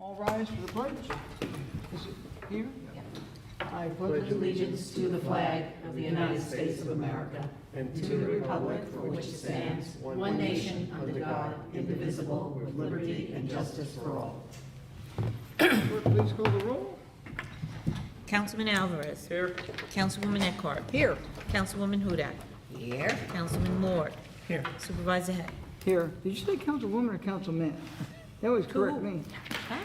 All rise for the pledge. Is it here? I pledge Allegiance to the flag of the United States of America and to the republic for which it stands, one nation, under God, indivisible, with liberty and justice for all. Clerk, please call the roll. Councilman Alvarez. Here. Councilwoman Eckhart. Here. Councilwoman Hudak. Here. Councilman Lord. Here. Supervisor Hay. Here. Did you say councilwoman or councilman? That was correct me. Huh?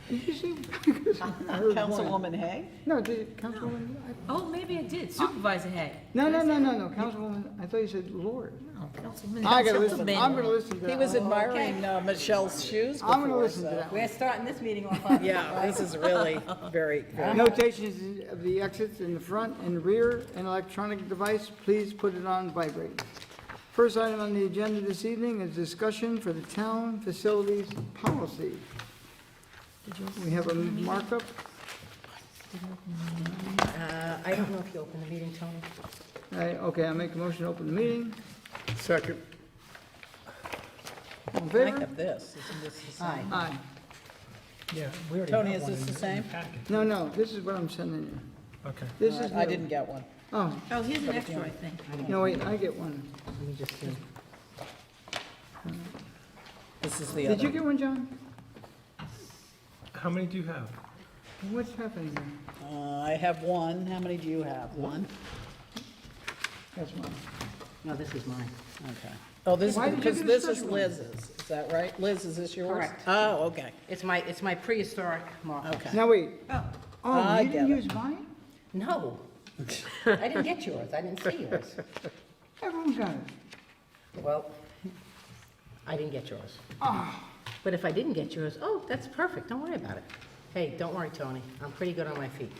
Did you say? Because I heard one. Councilwoman Hay? No, did councilwoman? Oh, maybe I did. Supervisor Hay. No, councilwoman. I thought you said Lord. No, Councilman. I gotta listen. Councilman. I'm gonna listen to that. He was admiring Michelle's shoes I'm gonna before, listen to so. that. We're starting this meeting off on. Yeah, this is really very, very. Notations of the exits in the front and rear and electronic device, please put it on vibrate. First item on the agenda this evening is discussion for the town facilities policy. We have a markup. I don't know if you opened the meeting, Tony. Okay, I'll make a motion to open the meeting. Second. All in I favor? have this, isn't this the same? Aye. Yeah, we already Tony, have is one this in the same? packet. No, this is what I'm sending you. Okay. This is I new. didn't get one. Oh, Oh, here's an extra, I think. no, wait, I get one. Let me just see. This is the Did you other. get one, John? How many do you have? What's happening here? I have one. How many do you have? One? That's one. No, this is mine. Okay. Oh, this, Why did you because get a this is special one? Liz's. Is that right? Liz, is this yours? Correct. Oh, okay. It's my prehistoric marker. Okay. Now, wait. Oh, Oh, I you didn't get it. use mine? No. I didn't get yours. I didn't see yours. Everyone's got it. Well, I didn't get yours. Ah. But if I didn't get yours, oh, that's perfect. Don't worry about it. Hey, don't worry, Tony. I'm pretty good on my feet.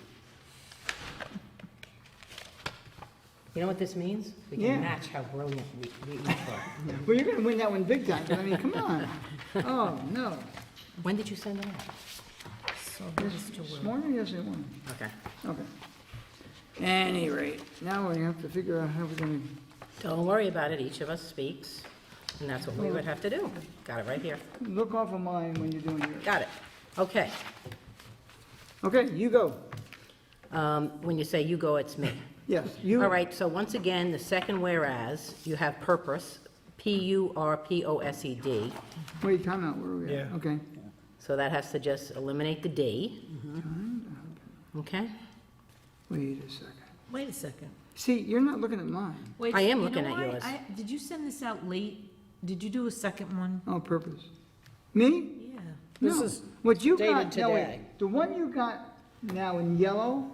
You know what this means? We can Yeah. match how brilliant we each are. Well, you're gonna win that one big time, but I mean, come on. Oh, no. When did you send it out? so this to This Will. morning, yes, it won. Okay. Okay. Any rate, now we have to figure out how we're gonna, Don't worry about it. Each of us speaks, and that's what we would have to do. Got it right here. look off of mine when you're doing yours. Got it. Okay. Okay, you go. When you say you go, it's me. Yes, you. All right, so once again, the second whereas, you have purpose, P-U-R-P-O-S-E-D. Wait, time out, where are we at? Yeah. Okay. So that has to just eliminate the D. Okay? Wait a second. Wait a second. See, you're not looking at mine. Wait, I am you know looking at why? yours. Did you send this out late? Did you do a second one? On purpose. Me? Yeah. This No. is What you dated got, no, wait, today. the one you got now in yellow,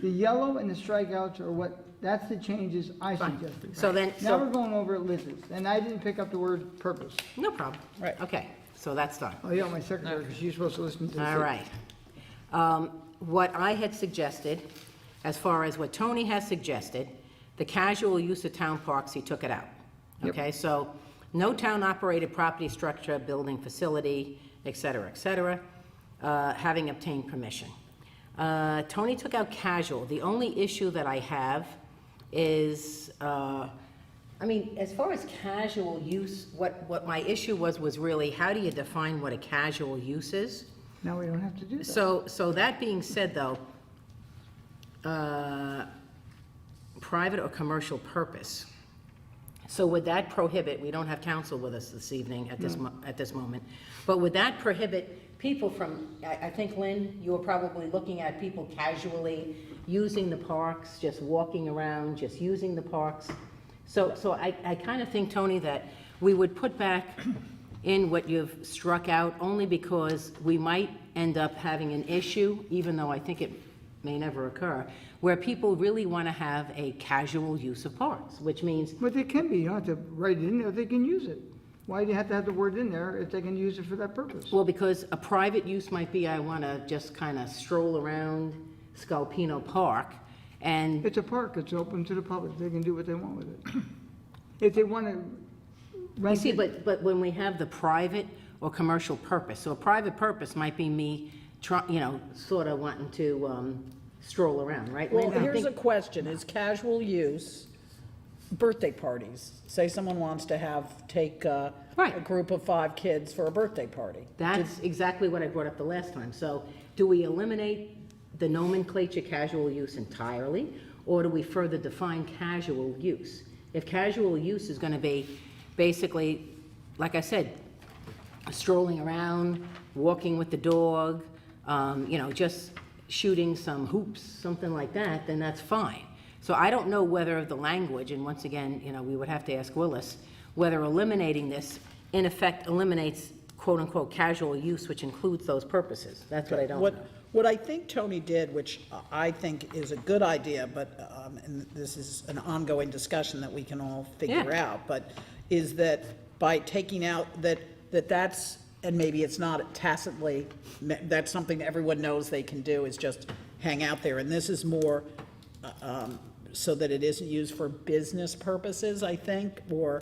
the yellow and the strikeouts are what, that's the changes I suggested. So then, Now we're so, going over at Liz's, and I didn't pick up the word purpose. no problem. Right. Okay, so that's done. Oh, yeah, my secretary, because she's supposed to listen to this. All right. What I had suggested, as far as what Tony has suggested, the casual use of town parks, he took it out. Yep. Okay, so no town-operated property, structure, building, facility, et cetera, having obtained permission. Tony took out casual. The only issue that I have is, I mean, as far as casual use, what my issue was really, how do you define what a casual use is? Now we don't have to do that. So that being said, though, private or commercial purpose. So would that prohibit, we don't have counsel with us this evening at this moment, but would that prohibit people from, I think, Lynn, you were probably looking at people casually using the parks, just walking around, just using the parks. So I kind of think, Tony, that we would put back in what you've struck out, only because we might end up having an issue, even though I think it may never occur, where people really want to have a casual use of parks, which means, But they can be, you don't have to write it in there, they can use it. Why do you have to have the word in there if they can use it for that purpose? well, because a private use might be, I want to just kind of stroll around Scalpino Park, and, It's a park, it's open to the public, they can do what they want with it. If they want to you rent see, it, but when we have the private or commercial purpose, so a private purpose might be me, sort of wanting to stroll around, right? Well, Lynn? I here's a think- question. Is casual use birthday parties? Say someone wants to take Right. a group of 5 kids for a birthday party. That's exactly what I brought up the last time. So do we eliminate the nomenclature casual use entirely, or do we further define casual use? If casual use is going to be basically, like I said, strolling around, walking with the dog, just shooting some hoops, something like that, then that's fine. So I don't know whether the language, and once again, we would have to ask Willis, whether eliminating this in effect eliminates quote-unquote casual use, which includes those purposes. That's what I don't know. What I think Tony did, which I think is a good idea, but, and this is an ongoing discussion that we can all figure Yeah. out, but is that by taking out that's, and maybe it's not tacitly, that's something that everyone knows they can do, is just hang out there. And this is more so that it isn't used for business purposes, I think, or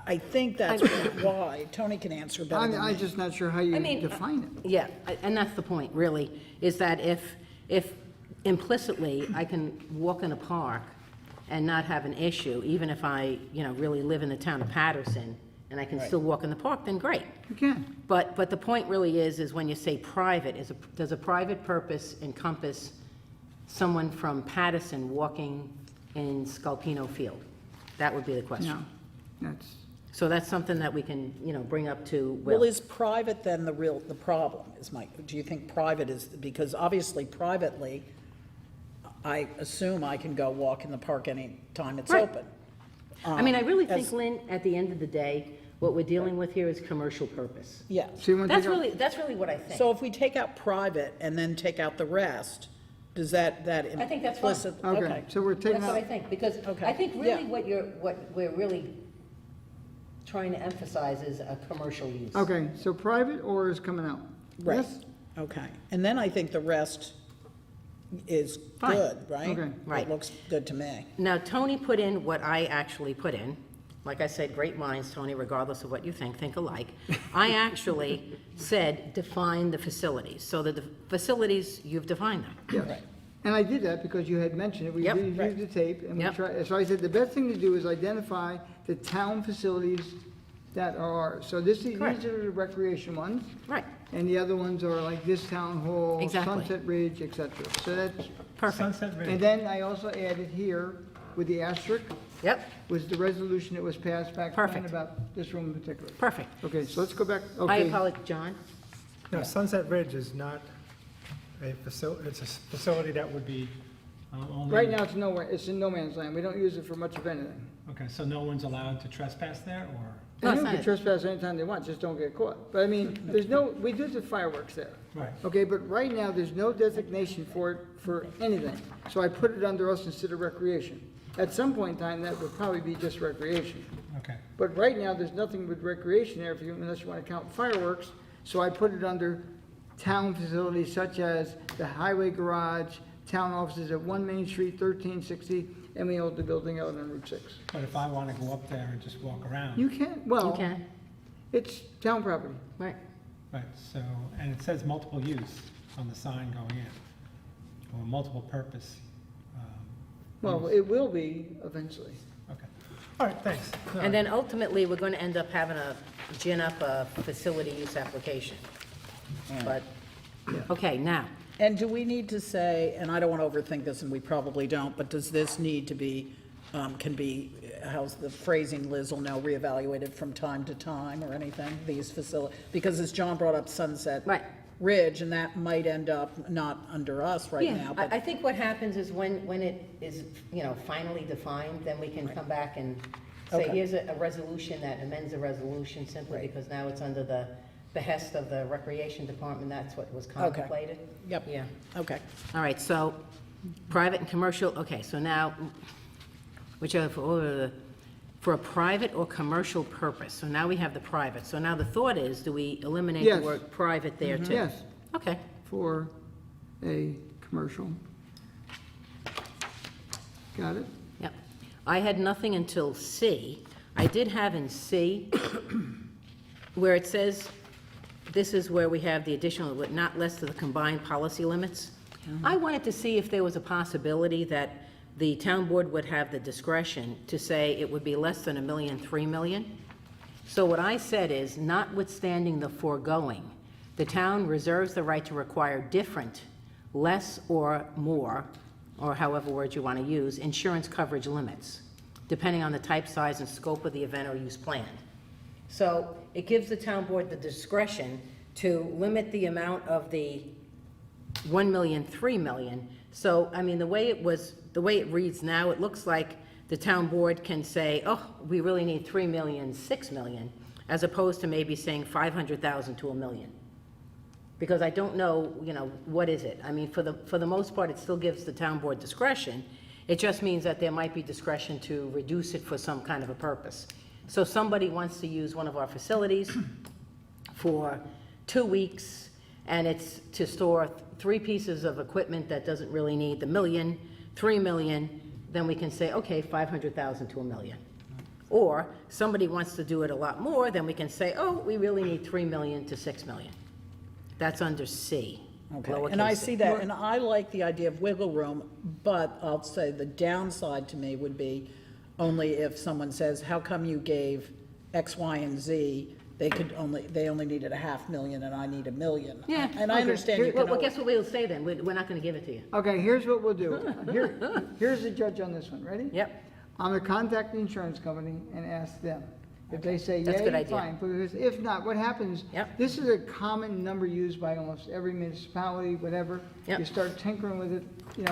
I think that's why. Tony can answer better than me. I'm just not sure how you I mean, define it. Yeah, and that's the point, really, is that if implicitly I can walk in a park and not have an issue, even if I, really live in the town of Patterson, and I can still walk in the park, then great. You can. But the point really is when you say private, does a private purpose encompass someone from Patterson walking in Sculpino Field? That would be the question. No, that's, So that's something that we can, bring up to Well, Will. is private then the problem, do you think private is, because obviously privately, I assume I can go walk in the park anytime it's Right. open. I mean, I really think, as- Lynn, at the end of the day, what we're dealing with here is commercial purpose. Yeah, so you want to That's take out? really what I think. so if we take out private and then take out the rest, does that I think that's fine. implicit? Okay, so we're taking That's what I out, think, because Okay, I think yeah. really what we're really trying to emphasize is a commercial use. okay, so private or is coming out? Right, Yes? okay. And then I think the rest is Fine. good, right? Okay. Right. It looks good to me. Now, Tony put in what I actually put in. Like I said, great minds, Tony, regardless of what you think alike. I actually said, define the facilities. So the facilities, you've defined them. Yes. And I did that because you had mentioned it. We Yep. did use the tape, and we Yep. tried, so I said, the best thing to do is identify the town facilities that are ours. So these Correct. are the recreation ones, Right, and the other ones are like this town hall, Exactly. Sunset Ridge, et cetera. So that's, perfect. Sunset and Ridge, then I also added here with the asterisk, Yep, was the resolution that was passed back when Perfect. about this room in particular. perfect. Okay, so let's go back, I okay. apologize, John? no, Sunset Ridge is not a facility, it's a facility that would be only. Right now, it's nowhere, it's in no man's land. We don't use it for much of anything. Okay, so no one's allowed to trespass there, or? No, it's Anyone not can it. trespass anytime they want, just don't get caught. But I mean, there's no, we do the fireworks there. Right. Okay, but right now, there's no designation for it, for anything. So I put it under us instead of recreation. At some point in time, that would probably be just recreation. Okay, But right now, there's nothing with recreation there, unless you want to count fireworks. So I put it under town facilities such as the highway garage, town offices at 1 Main Street, 1360, and we own the building out on Route 6. but if I want to go up there and just walk around, You can, well, You can, it's town property. right. right, so, and it says multiple use on the sign going in, or multiple purpose. Well, it will be eventually. Okay, all right, thanks. No, And then ultimately, we're going to end up having to gin up a facility use application. But, okay, now, And do we need to say, and I don't want to overthink this, and we probably don't, but does this need to be, how's the phrasing, Liz will know, reevaluated from time to time or anything, these facilities? Because as John brought up Sunset Right. Ridge, and that might end up not under us right now, I but, think what happens is when it is, finally defined, then we can come back and say, Okay. here's a resolution that amends a resolution simply Right. because now it's under the behest of the Recreation Department, that's what was contemplated. yep, Yeah, okay. all right, so, private and commercial, okay, so now, for a private or commercial purpose, so now we have the private, so now the thought is, do we eliminate the Yes. word private there too? Yes, Okay, for a commercial. Got it? yep. I had nothing until C. I did have in C, where it says, this is where we have the additional, but not less than the combined policy limits. I wanted to see if there was a possibility that the town board would have the discretion to say it would be less than $1 million, $3 million. So what I said is, notwithstanding the foregoing, the town reserves the right to require different, less or more, or however word you want to use, insurance coverage limits, depending on the type, size, and scope of the event or use planned. So it gives the town board the discretion to limit the amount of the 1 million, 3 million. So, I mean, the way it reads now, it looks like the town board can say, oh, we really need 3 million, 6 million, as opposed to maybe saying 500,000 to 1 million. Because I don't know, what is it? I mean, for the most part, it still gives the town board discretion. It just means that there might be discretion to reduce it for some kind of a purpose. So somebody wants to use one of our facilities for 2 weeks, and it's to store 3 pieces of equipment that doesn't really need the million, 3 million, then we can say, okay, 500,000 to 1 million. Or somebody wants to do it a lot more, then we can say, oh, we really need 3 million to 6 million. That's under C. Okay, lowercase and I c. see that, and I like the idea of wiggle room, but I'll say the downside to me would be only if someone says, how come you gave X, Y, and Z? They only needed 500,000 and I need 1 million. Yeah, And I okay. understand you Well, can, guess what we'll say then? We're not going to give it to you. Okay, here's what we'll do. Here's the judge on this one, ready? Yep. I'm gonna contact the insurance company and ask them. If they say That's a good yay, idea. fine, because if not, what happens? Yep. This is a common number used by almost every municipality, whatever. Yep. You start tinkering with it, If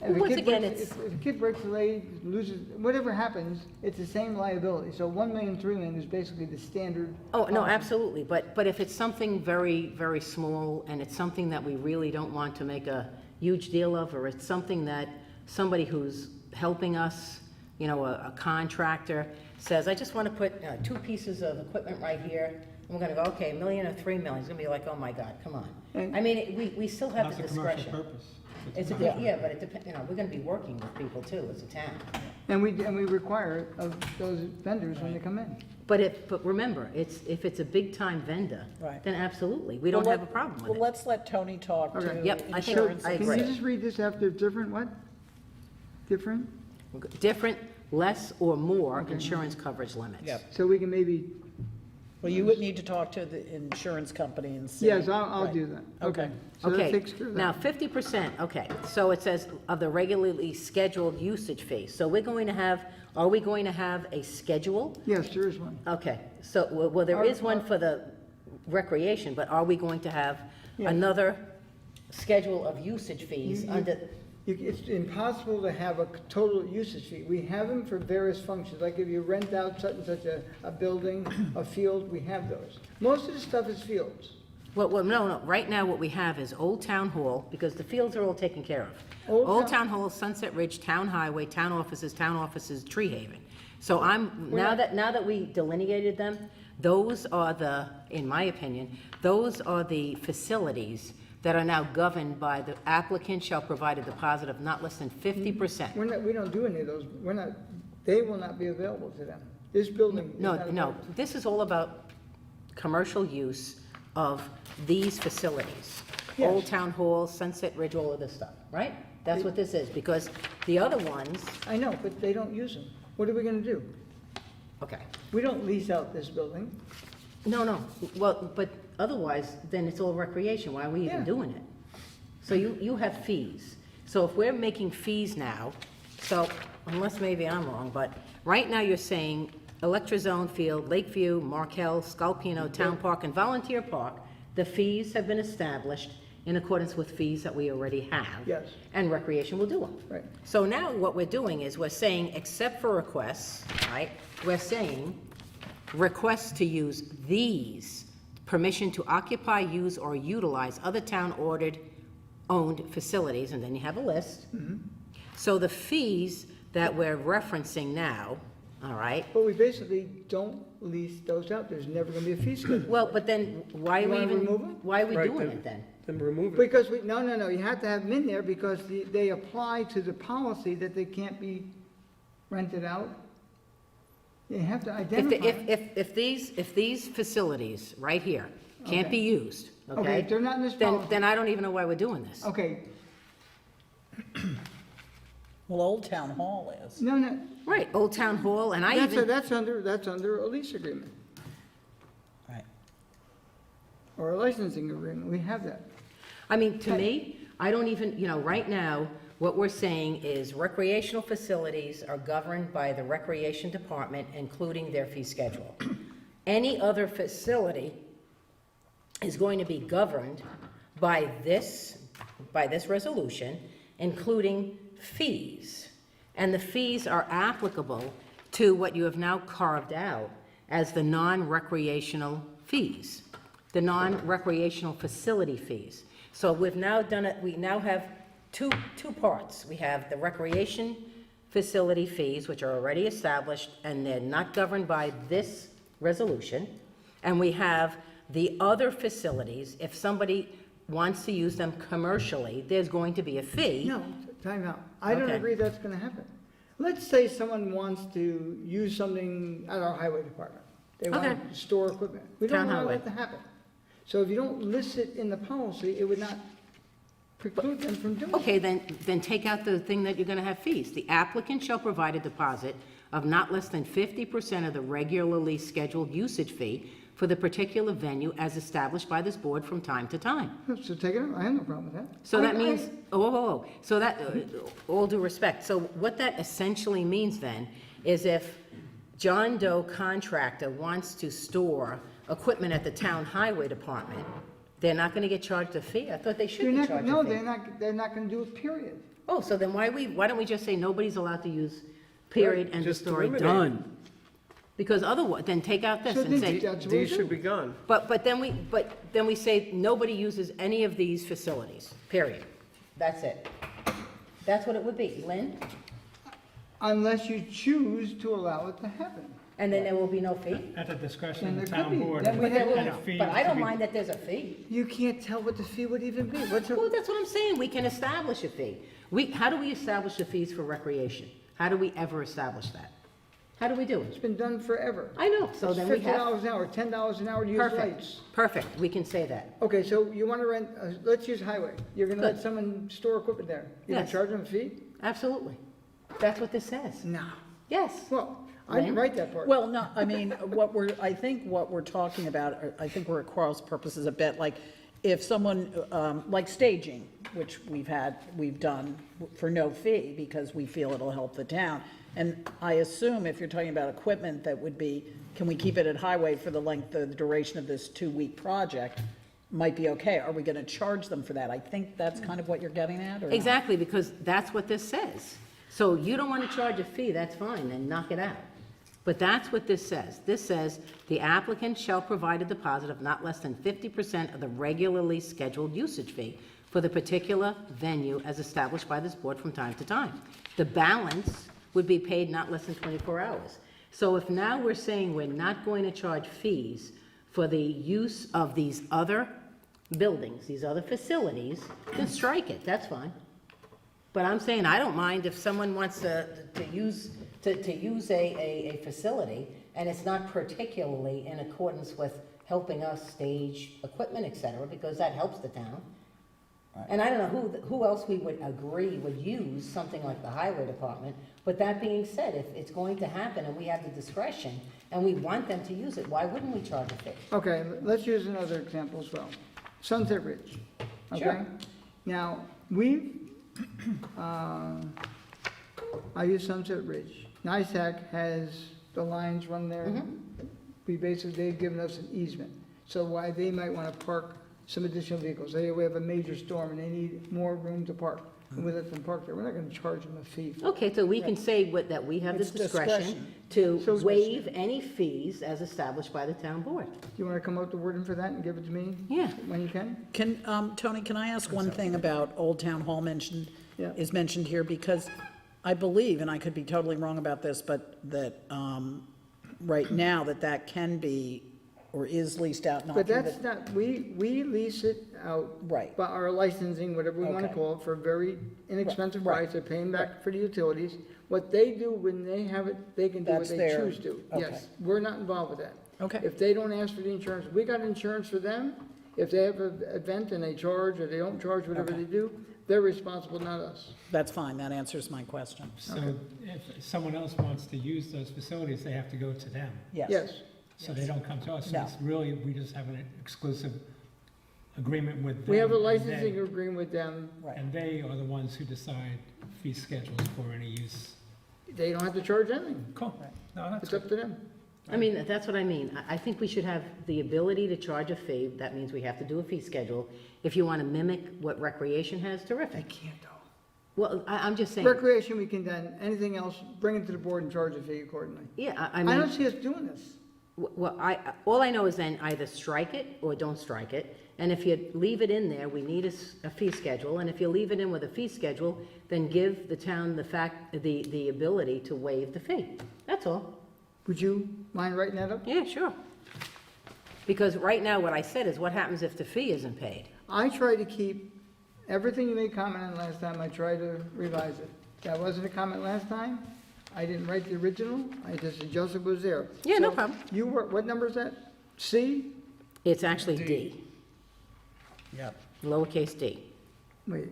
Well, a once kid again, breaks- it's- If a kid breaks a leg, loses, whatever happens, it's the same liability. So 1 million, 3 million is basically the standard. Oh, no, policy. absolutely, but if it's something very, very small, and it's something that we really don't want to make a huge deal of, or it's something that somebody who's helping us, a contractor, says, I just want to put 2 pieces of equipment right here, and we're gonna go, okay, 1 million or 3 million, it's gonna be like, oh my God, come on. And- I mean, we still have Not the the commercial discretion. purpose. It's a, yeah, but it depends, we're gonna be working with people too, as a town. And we require it of those vendors when they come in. But remember, if it's a big-time vendor, Right. then absolutely, we don't Well, have a problem with well, it. let's let Tony talk Okay. to Yep, I think- insurance. I Can agree. you just read this after different what? Different? Different, less or more insurance coverage limits. Yep. So we can maybe, Well, you would need to talk to the insurance company and see. yes, I'll Right. do that. Okay. So that Okay, takes care of now that. 50%, okay, so it says of the regularly scheduled usage fee. So are we going to have a schedule? Yes, there is one. Okay, so, well, there is one for the recreation, but are we going to have Yeah. another schedule of usage fees under? It's impossible to have a total usage fee. We have them for various functions, like if you rent out such and such a building, a field, we have those. Most of the stuff is fields. Well, no, right now what we have is Old Town Hall, because the fields are all taken care of. Old Old Town- Town Hall, Sunset Ridge, Town Highway, Town Offices, Tree Haven. So now that we delineated them, those are in my opinion, those are the facilities that are now governed by the applicant shall provide a deposit of not less than 50%. We don't do any of those. They will not be available to them. This building is not No, available. this is all about commercial use of these facilities. Yes. Old Town Hall, Sunset Ridge, all of this stuff, right? That's what this is, because the other ones, I know, but they don't use them. What are we gonna do? okay, We don't lease out this building. no, well, but otherwise, then it's all recreation, why are we even Yeah. doing it? So you have fees. So if we're making fees now, so unless maybe I'm wrong, but right now you're saying Electrazone Field, Lakeview, Markel, Sculpino, Town Park, and Volunteer Park, the fees have been established in accordance with fees that we already have. Yes. And recreation will do them. Right. So now what we're doing is we're saying, except for requests, right? We're saying requests to use these, permission to occupy, use, or utilize other town-ordered, owned facilities, and then you have a list. So the fees that we're referencing now, all right? But we basically don't lease those out. There's never gonna be a fee schedule. Well, but then why are You we wanna even, remove 'em? why are we Right, doing then- it then? Then remove it. Because no, you have to have them in there because they apply to the policy that they can't be rented out. You have to identify. If these facilities right here can't be used, Okay, okay? if they're not in this then- policy. Then I don't even know why we're doing this. Okay, Well, Old Town Hall is. no, Right, Old Town Hall, and I that's even, under a lease agreement. or a licensing agreement, we have that. I mean, to me, I don't even, right now, what we're saying is recreational facilities are governed by the Recreation Department, including their fee schedule. Any other facility is going to be governed by this resolution, including fees. And the fees are applicable to what you have now carved out as the non-recreational fees, the non-recreational facility fees. So we've now done it, we now have two parts. We have the recreation facility fees, which are already established, and they're not governed by this resolution. And we have the other facilities. If somebody wants to use them commercially, there's going to be a fee. No, time out. I don't Okay. agree that's gonna happen. Let's say someone wants to use something at our highway department. They want Okay. to store equipment. We don't Town allow highway. that to happen. So if you don't list it in the policy, it would not preclude them from doing it. Okay, then take out the thing that you're gonna have fees. The applicant shall provide a deposit of not less than 50% of the regularly scheduled usage fee for the particular venue as established by this board from time to time. So take it out. I have no problem with that. So that I- means, so that, all due respect, so what that essentially means then is if John Doe contractor wants to store equipment at the town highway department, they're not gonna get charged a fee? I thought they should They're be not, charged no, a fee. they're not gonna do it, period. Oh, so then why don't we just say nobody's allowed to use, period, Right, end of just story, eliminate it. done? Because otherwise, then take out this So and then say, that's what we These should do. be gone. but then we say nobody uses any of these facilities, period. That's it. That's what it would be, Lynn? Unless you choose to allow it to happen. And then there will be no fee? At the discretion And of the there could town be. board. Then we But there will- and a fee but I to don't be- mind that there's a fee. You can't tell what the fee would even be. What's Well, a, that's what I'm saying, we can establish a fee. How do we establish the fees for recreation? How do we ever establish that? How do we do it's it? been done forever. I know, so It's then we have, $50 an hour, $10 an hour to use perfect, lights. perfect, we can say that. Okay, so you want to rent, let's use highway. You're going to let Good. someone store equipment there. You're going Yes. to charge them a fee? Absolutely. That's what this says. No. Yes. Well, I didn't Lynn? write that part. Well, no, I mean, I think what we're talking about, I think we're at Carl's purposes a bit, like, if someone, like staging, which we've done for no fee, because we feel it'll help the town. And I assume if you're talking about equipment, that would be, can we keep it at highway for the duration of this 2-week project? Might be okay. Are we gonna charge them for that? I think that's kind of what you're getting at, or not? Exactly, because that's what this says. So you don't want to charge a fee, that's fine, then knock it out. But that's what this says. This says, "The applicant shall provide a deposit of not less than 50% of the regularly scheduled usage fee for the particular venue as established by this board from time to time. The balance would be paid not less than 24 hours." So if now we're saying we're not going to charge fees for the use of these other buildings, these other facilities, then strike it, that's fine. But I'm saying, I don't mind if someone wants to use a facility, and it's not particularly in accordance with helping us stage equipment, et cetera, because that helps the town. And I don't know who else we would agree would use something like the highway department, but that being said, if it's going to happen and we have the discretion, and we want them to use it, why wouldn't we charge a fee? Okay, let's use another example as well. Sunset Ridge, okay? Sure. Now, I use Sunset Ridge. NISAC has the lines run there. They've given us an easement. So why they might want to park some additional vehicles. Say we have a major storm and they need more room to park, and we let them park there. We're not going to charge them a fee. Okay, so we can say that we have the It's discretion discretion. to waive any fees as established by the town board. Do you want to come up with the wording for that and give it to me? Yeah. When you can? Tony, can I ask one thing about Old Town Hall Yeah. is mentioned here? Because I believe, and I could be totally wrong about this, but that, right now, that can be, or is leased out, not But through that's the. not, we lease it out. Right. By our licensing, whatever we want to Okay. call it, for a very inexpensive Right. price. They're paying back for the utilities. What they do when they have it, they can do what That's they their- choose to. okay. Yes, we're not involved with that. Okay. If they don't ask for the insurance, we got insurance for them. If they have an event and they charge or they don't charge, whatever Okay. they do, they're responsible, not us. That's fine, that answers my question. So if someone else wants to use those facilities, they have to go to them. Yes, So they don't come to us. So No. it's really, we just have an exclusive agreement with them. We have a and licensing they- agreement with them. And they are the ones who decide fee schedules for any use. They don't have to charge anything. Cool. No, that's It's good. up to them. I mean, that's what I mean. I think we should have the ability to charge a fee. That means we have to do a fee schedule. If you want to mimic what recreation has, terrific. Can't though. Well, I'm just saying, Recreation, we can then, anything else, bring it to the board and charge a fee accordingly. yeah, I I don't mean, see us doing this. well, all I know is then either strike it or don't strike it. And if you leave it in there, we need a fee schedule. And if you leave it in with a fee schedule, then give the town the ability to waive the fee. That's all. Would you mind writing that up? Yeah, sure. Because right now, what I said is what happens if the fee isn't paid? I try to keep, everything you made comment on last time, I try to revise it. That wasn't a comment last time. I didn't write the original, I just adjusted what was there. Yeah, no So, problem. You were, what number is that? C? It's actually D, Yep. lowercase d. Wait,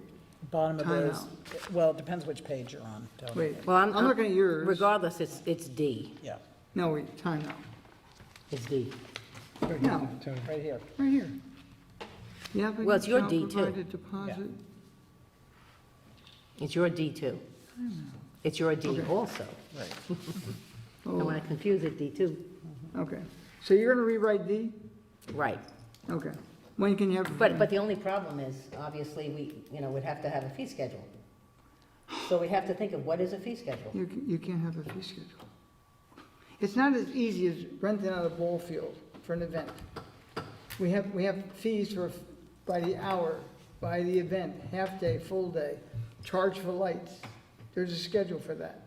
Bottom of Time those, well, it depends which page you're on. Tony. wait. Well, I'm looking at yours. Regardless, it's D. Yeah, No, wait, time out. It's D. No, right here. right here. The applicant Well, it's your shall D, too. provide a deposit. It's your D too. It's your D Okay. also. And when I confuse it, D too. Okay, so you're gonna rewrite D? Right. Okay. When can you have? But the only problem is, obviously, we'd have to have a fee schedule. So we have to think of what is a fee schedule? You can't have a fee schedule. It's not as easy as renting out a ball field for an event. We have fees for, by the hour, by the event, half day, full day, charge for lights. There's a schedule for that.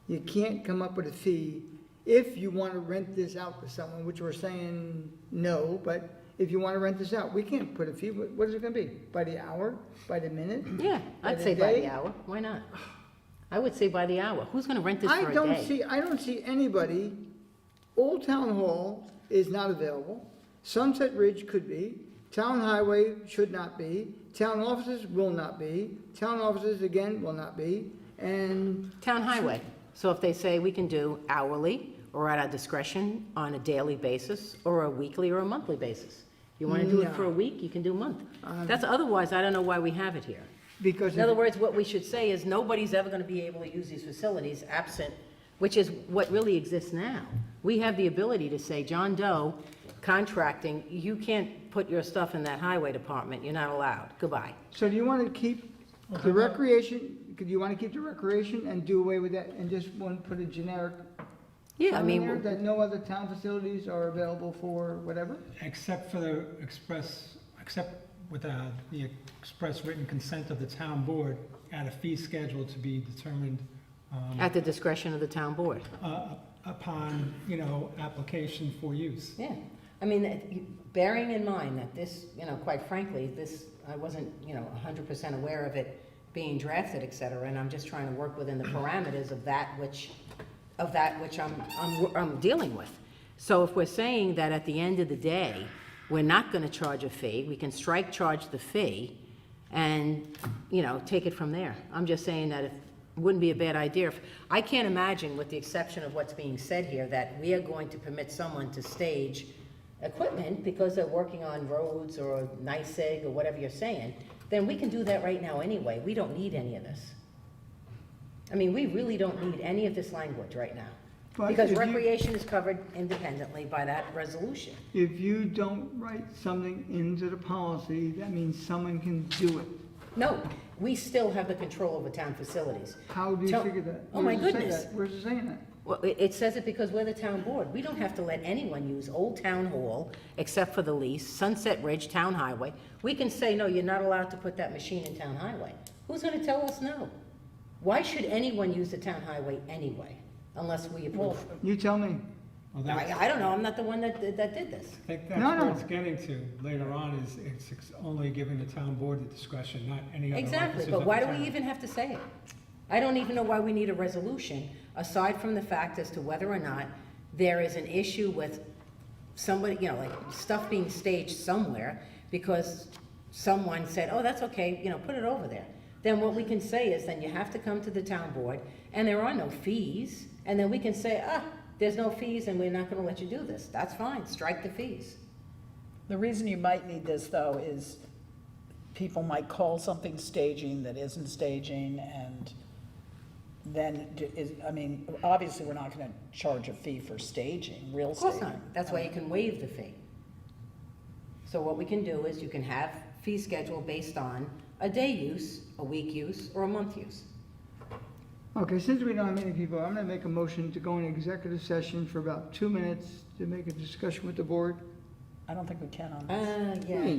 You can't come up with a fee if you want to rent this out to someone, which we're saying no, but if you want to rent this out, we can't put a fee. What is it gonna be? By the hour? By the minute? Yeah, By I'd the say by day? the hour. Why not? I would say by the hour. Who's gonna rent this for a day? I don't see anybody, Old Town Hall is not available, Sunset Ridge could be, Town Highway should not be, town offices will not be, town offices again will not be, and Town highway. So if they say we can do hourly or at our discretion on a daily basis or a weekly or a monthly basis. You want to do it for a week, you can do a month. That's, otherwise, I don't know why we have it here. because In other words, what we should say is nobody's ever going to be able to use these facilities absent, which is what really exists now. We have the ability to say, John Doe, contracting, you can't put your stuff in that highway department, you're not allowed. Goodbye. So do you want to keep the recreation, do you want to keep the recreation and do away with that and just want to put a generic Yeah, I something there mean, that no other town facilities are available for whatever? Except for the except with the express written consent of the town board, add a fee schedule to be determined at the discretion of the town board. upon, application for use. Yeah, I mean, bearing in mind that this, quite frankly, this, I wasn't, 100% aware of it being drafted, et cetera, and I'm just trying to work within the parameters of that which I'm dealing with. So if we're saying that at the end of the day, we're not gonna charge a fee, we can charge the fee, and, take it from there. I'm just saying that it wouldn't be a bad idea. I can't imagine, with the exception of what's being said here, that we are going to permit someone to stage equipment because they're working on roads or NYSEG or whatever you're saying, then we can do that right now anyway. We don't need any of this. I mean, we really don't need any of this language right now. But Because if you- recreation is covered independently by that resolution. If you don't write something into the policy, that means someone can do it. No, we still have the control over town facilities. How do you Tell- figure that? Oh, my Where does it say goodness. that? Where's it saying that? Well, it says it because we're the town board. We don't have to let anyone use Old Town Hall, except for the lease, Sunset Ridge, Town Highway. We can say, no, you're not allowed to put that machine in Town Highway. Who's gonna tell us no? Why should anyone use the Town Highway anyway, unless we approve? You tell me. Well, that's, I don't know, I'm not the one that did this. I think that's No, where no. it's getting to later on, is it's only giving the town board the discretion, not any other Exactly, officers but of why the do we town. even have to say it? I don't even know why we need a resolution, aside from the fact as to whether or not there is an issue with somebody, like stuff being staged somewhere because someone said, oh, that's okay, put it over there. Then what we can say is, then you have to come to the town board, and there are no fees, and then we can say, there's no fees and we're not gonna let you do this. That's fine, strike the fees. The reason you might need this, though, is people might call something staging that isn't staging, and then, I mean, obviously, we're not gonna charge a fee for staging, real Of course staging. not. That's why you can waive the fee. So what we can do is you can have fee schedule based on a day use, a week use, or a month use. Okay, since we don't have many people, I'm gonna make a motion to go in executive session for about 2 minutes to make a discussion with the board. I don't think we can on this, Yeah.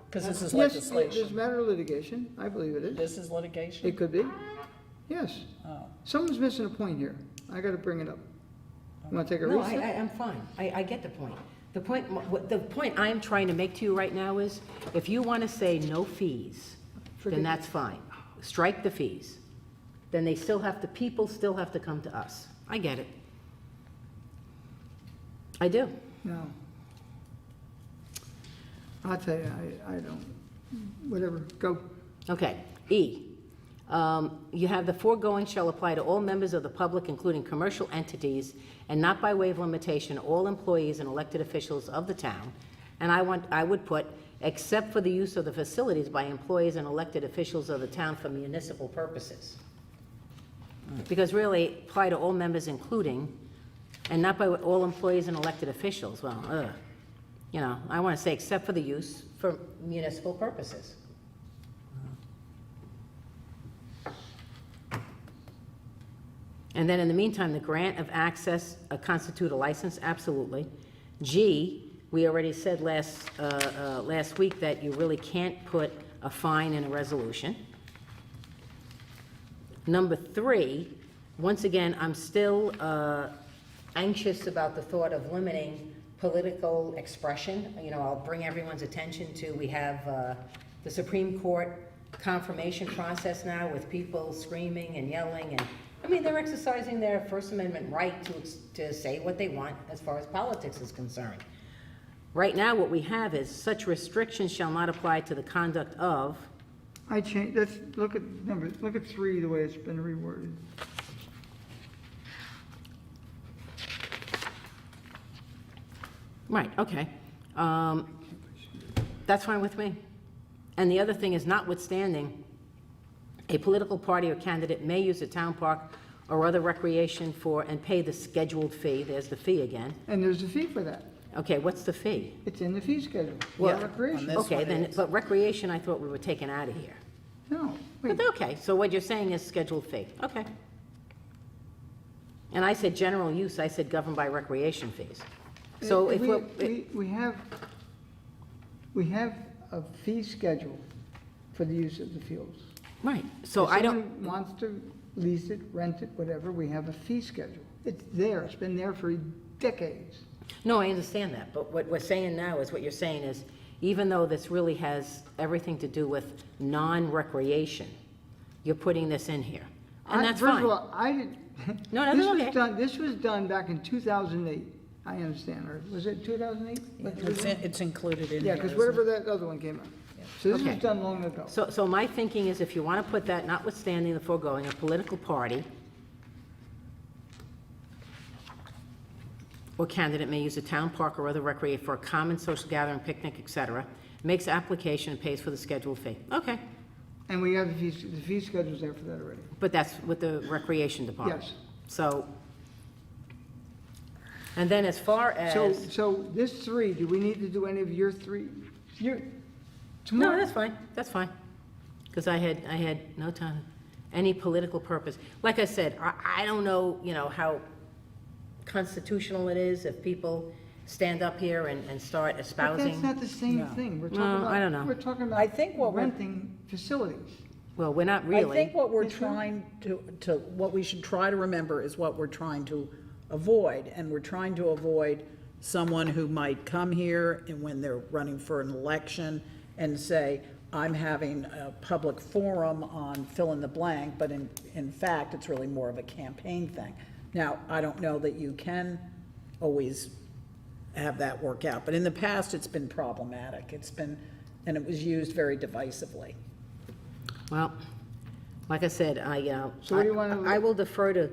because this is Yes, it is legislation. a matter of litigation, I believe it is. This is litigation? It could be, yes. Oh. Someone's missing a point here, I gotta bring it up. You wanna take a No, recess? I'm fine. I get the point. The point I'm trying to make to you right now is, if you want to say no fees, Forget then it. that's fine. Strike the fees. Then they still have to, people still have to come to us. I get it. I do. No. I'll tell you, I don't, whatever, go. Okay. E, you have the foregoing shall apply to all members of the public, including commercial entities, and not by way of limitation, all employees and elected officials of the town. And I would put, except for the use of the facilities by employees and elected officials of the town for municipal purposes. Because really, apply to all members including, and not by all employees and elected officials. Well, you know, I want to say except for the use for municipal purposes. And then in the meantime, the grant of access constitute a license, absolutely. G, we already said last week that you really can't put a fine in a resolution. Number 3, once again, I'm still anxious about the thought of limiting political expression. You know, I'll bring everyone's attention to, we have the Supreme Court confirmation process now with people screaming and yelling, and I mean, they're exercising their First Amendment right to say what they want as far as politics is concerned. Right now, what we have is such restrictions shall not apply to the conduct of, I changed, let's look at number, look at 3, the way it's been reworded. right, okay. That's fine with me. And the other thing is, notwithstanding, a political party or candidate may use a town park or other recreation for, and pay the scheduled fee, there's the fee again. And there's a fee for that. Okay, what's the fee? It's in the fee schedule. Well, Recreation. This Okay, one then, is. but recreation, I thought we were taking out of here. No, wait, But okay, so what you're saying is scheduled fee, okay. And I said general use, I said governed by recreation fees. So if we're, we have a fee schedule for the use of the fields. right, so If I don't, someone wants to lease it, rent it, whatever, we have a fee schedule. It's there, it's been there for decades. no, I understand that, but what we're saying now is, what you're saying is, even though this really has everything to do with non-recreation, you're putting this in here, and that's First of fine. all, I didn't. No, no, This no, was okay. done, this was done back in 2008, I understand, or was it 2008? It's included in Yeah, here. because isn't whatever it? that other one came out. So this was Okay. done long ago. So my thinking is, if you want to put that, notwithstanding the foregoing, a political party or candidate may use a town park or other recreation for a common social gathering, picnic, et cetera, makes application and pays for the scheduled fee. Okay, And we have the fee schedule's there for that already. but that's with the recreation department. Yes. So, and then as far as, So this 3, do we need to do any of your 3? Your, no, tomorrow, that's fine, because I had no time, any political purpose. Like I said, I don't know, you know, how constitutional it is if people stand up here and start but that's espousing. not the same No. thing. We're No, talking about. I don't know. We're talking about I think what we're- renting facilities. Well, we're not I really. think what we're Yes, sir. trying what we should try to remember is what we're trying to avoid. And we're trying to avoid someone who might come here and when they're running for an election and say, I'm having a public forum on fill in the blank, but in fact, it's really more of a campaign thing. Now, I don't know that you can always have that work out, but in the past, it's been problematic. And it was used very divisively. Well, like I said, So what do you wanna- I will defer to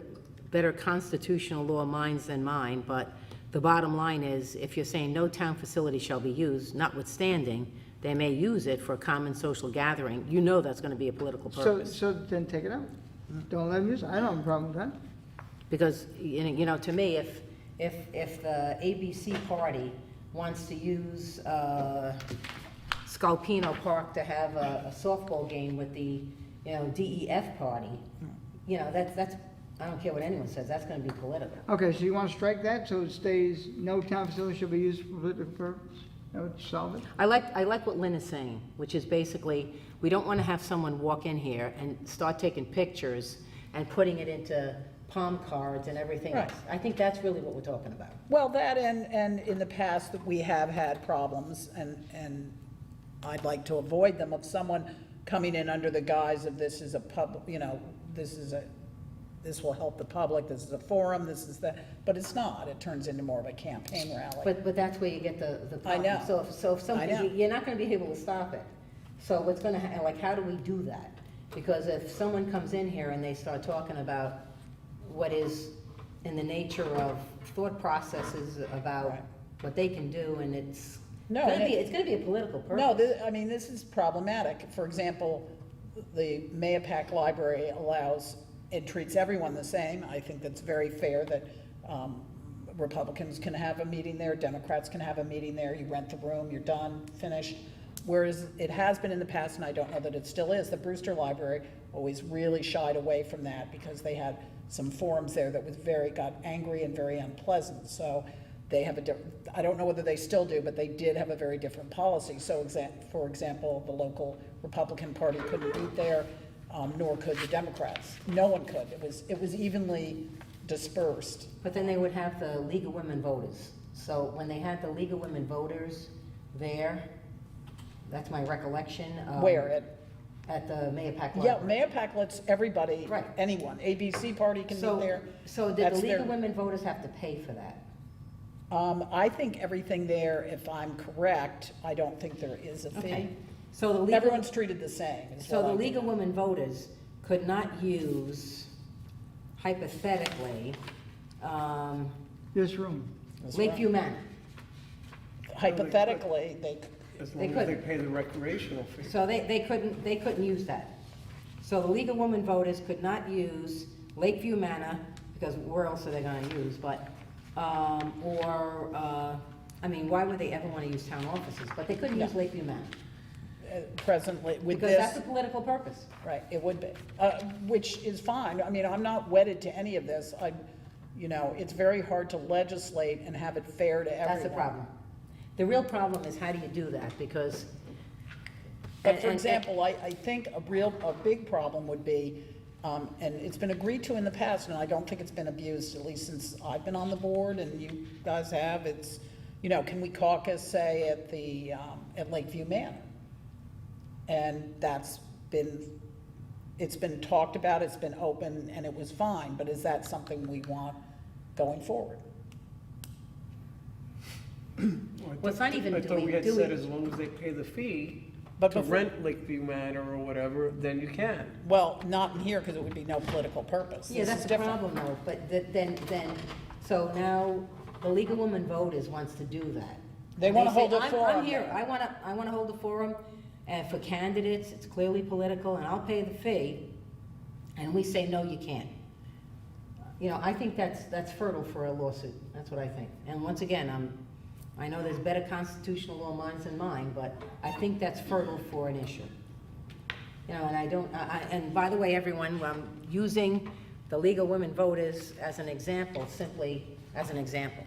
better constitutional law minds than mine, but the bottom line is, if you're saying no town facility shall be used, notwithstanding, they may use it for a common social gathering, you know that's gonna be a political purpose. So then take it out. Don't let them use it. I don't have a problem with that. Because, you know, to me, if the ABC party wants to use Scalpino Park to have a softball game with the, DEF party, that's, I don't care what anyone says, that's gonna be political. Okay, so you want to strike that, so it stays, no town facility shall be used for political purpose? That would solve it? I like what Lynn is saying, which is basically, we don't want to have someone walk in here and start taking pictures and putting it into palm cards and everything else. I think that's really what we're talking about. Well, that and in the past, that we have had problems, and I'd like to avoid them, of someone coming in under the guise of this is a public, this will help the public, this is a forum, this is that, but it's not. It turns into more of a campaign rally. But that's where you get the I problem. know. So if I something, know. you're not gonna be able to stop it. So what's gonna, how do we do that? Because if someone comes in here and they start talking about what is in the nature of thought processes about Right. what they can do, and it's No, gonna and be, it's gonna be a political purpose. No, this is problematic. For example, the Mayapack Library it treats everyone the same. I think that's very fair that Republicans can have a meeting there, Democrats can have a meeting there, you rent the room, you're done, finished. Whereas it has been in the past, and I don't know that it still is, the Brewster Library always really shied away from that because they had some forums there that got angry and very unpleasant. So they have I don't know whether they still do, but they did have a very different policy. So for example, the local Republican Party couldn't meet there, nor could the Democrats. No one could. It was evenly dispersed. But then they would have the League of Women Voters. So when they had the League of Women Voters there, that's my recollection. Where At the Mayapack yeah, Library. Mayapack lets everybody, Right. anyone, ABC Party can meet there. So did That's the League their- of Women Voters have to pay for that? I think everything there, if I'm correct, I don't think there is a fee. Okay. So the League of, Everyone's treated the same. is so what the I League think. of Women Voters could not use, hypothetically, This room. That's Lakeview right. Manor. Hypothetically, As They long as they could. pay the recreational fee. So they couldn't use that. So the League of Women Voters could not use Lakeview Manor, because where else are they gonna use, but, why would they ever wanna use town offices? But they couldn't use Lakeview Manor, presently, with because that's a this, political purpose. right, it would be, which is fine. I mean, I'm not wedded to any of this. It's very hard to legislate and have it fair to everyone. That's the problem. The real problem is how do you do that, because. But for and- example, I think a big problem would be, and it's been agreed to in the past, and I don't think it's been abused, at least since I've been on the board and you guys have, it's, can we caucus, say, at Lakeview Manor? And it's been talked about, it's been open, and it was fine, but is that something we want going forward? Well, it's not even I do thought we- we had do we- said as long as they pay the fee But to before- rent Lakeview Manor or whatever, then you can. Well, not in here, because it would be no political purpose. Yeah, This that's is the different. problem though, but then, so now the League of Women Voters wants to do that. They wanna say, hold a I'm forum here, there." I wanna hold a forum, for candidates, it's clearly political, and I'll pay the fee, and we say, no, you can't. I think that's fertile for a lawsuit, that's what I think. And once again, I know there's better constitutional law minds than mine, but I think that's fertile for an issue. And by the way, everyone, I'm using the League of Women Voters as an example, simply as an example,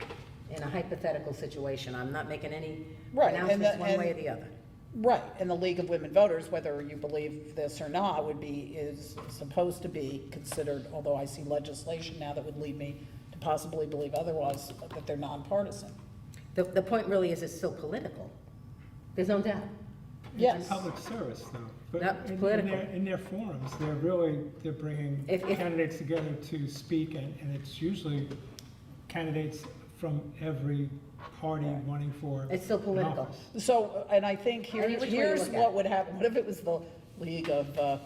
in a hypothetical situation. I'm not making any Right, and announcements the- one way or and- the other. Right, and the League of Women Voters, whether you believe this or not, is supposed to be considered, although I see legislation now that would lead me to possibly believe otherwise, that they're nonpartisan. The point really is it's still political. There's no doubt. Yes. Public service, though. But Yep, it's in political. in their forums, they're bringing If- candidates together to speak, and it's usually candidates from every party running for It's still an political. office. So, and I think Any which way you here's look at what it. would happen, what if it was the League of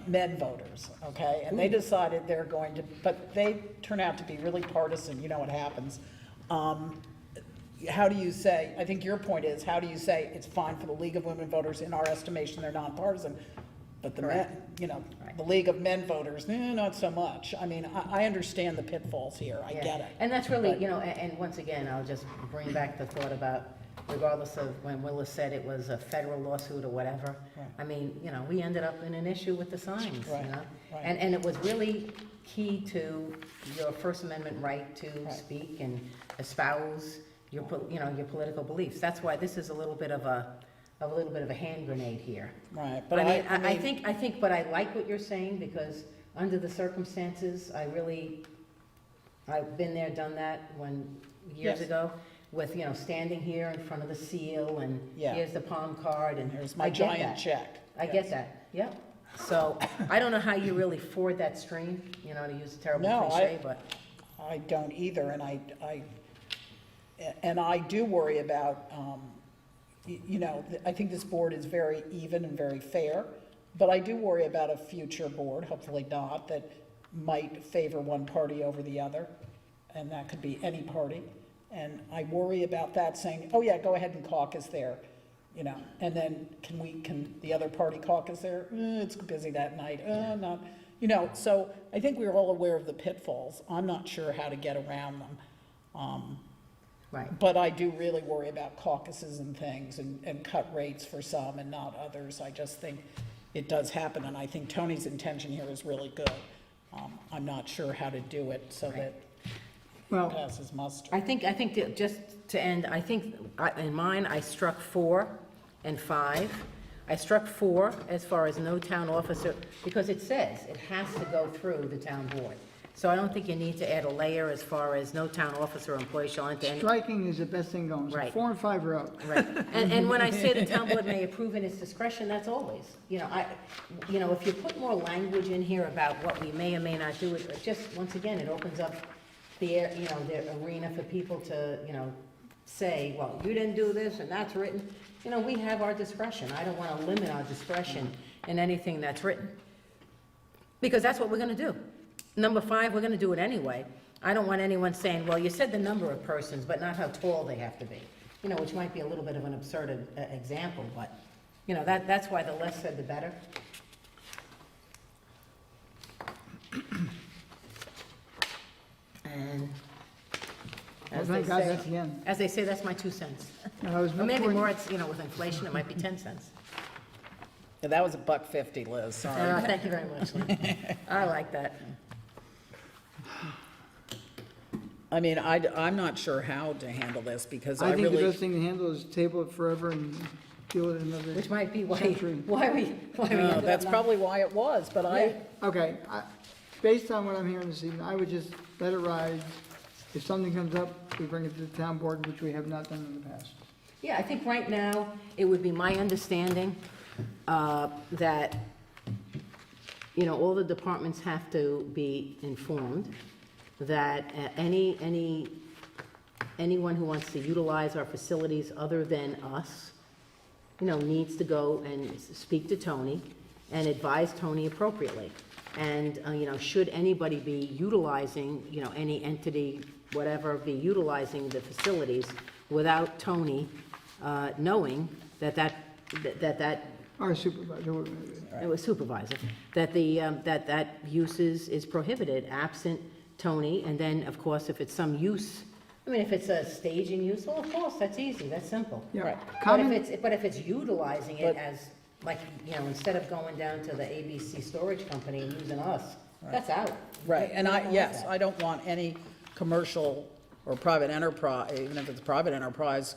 men voters, okay? And they decided they're going to, but they turn out to be really partisan, you know what happens. how do you say, I think your point is, how do you say it's fine for the League of Women Voters, in our estimation, they're nonpartisan, but the men, the League of Men Voters, not so much. I mean, I understand the pitfalls here, I Yeah. get it. And that's really, But- and once again, I'll just bring back the thought about, regardless of when Willis said it was a federal lawsuit or whatever, Right. I mean, we ended up in an issue with the signs, Right, right. And it was really key to your First Amendment right to Right. speak and espouse your, your political beliefs. That's why this is a little bit of a hand grenade here. Right, But but I think, but I like what you're saying, because under the circumstances, I've been there, done that years Yes. ago, with, standing here in front of the seal, and Yeah. here's the palm card, and here's I my get giant that. check. I Yes. get that, yep. So, I don't know how you really ford that stream, to use a terrible No, cliche, but, I don't either, and I do worry about, I think this board is very even and very fair, but I do worry about a future board, hopefully not, that might favor one party over the other, and that could be any party. And I worry about that saying, oh yeah, go ahead and caucus there, and then can the other party caucus there? It's busy that night, not, so I think we're all aware of the pitfalls. I'm not sure how to get around them. right. But I do really worry about caucuses and things, and cut rates for some and not others. I just think it does happen, and I think Tony's intention here is really good. I'm not sure how to do it so that it Well, passes muster. I think that, just to end, I think, in mine, I struck 4 and 5. I struck 4 as far as no town officer, because it says it has to go through the town board. So I don't think you need to add a layer as far as no town officer or employee shall enter any. striking is the best thing going. So Right. 4 and 5 are out. Right, and when I say the town board may approve in its discretion, that's always, if you put more language in here about what we may or may not do, it just, once again, it opens up the arena for people to, say, well, you didn't do this, and that's written. We have our discretion. I don't want to limit our discretion in anything that's written. Because that's what we're gonna do. Number 5, we're gonna do it anyway. I don't want anyone saying, well, you said the number of persons, but not how tall they have to be. Which might be a little bit of an absurd example, but, that's why the less said, the better. And Well, as they thank God say, that's the end. as they say, that's my 2 cents. I was Or maybe more- more, it's, with inflation, it might be 10 cents. Yeah, that was $1.50, Liz, sorry. Thank you very much, Lynn. I like that. I mean, I'm not sure how to handle this, because I I think the really, best thing to handle is table it forever and deal with it another. Which might be why Century. we ended up that's not- probably why it was, but Yeah. Okay, based on what I'm hearing this evening, I would just let it ride. If something comes up, we bring it to the town board, which we have not done in the past. Yeah, I think right now, it would be my understanding that, all the departments have to be informed that anyone who wants to utilize our facilities other than us, needs to go and speak to Tony and advise Tony appropriately. And, should anybody be utilizing, any entity, whatever, be utilizing the facilities without Tony knowing that Our supervisor, it was supervisor, that that use is prohibited absent Tony, and then, of course, if it's some use, if it's a staging use, well, of course, that's easy, that's simple. yeah. Right. But if it's utilizing it But- as, like, instead of going down to the ABC storage company and using us, that's out. right, and We don't want yes, that. I don't want any commercial or private enterprise, even if it's private enterprise,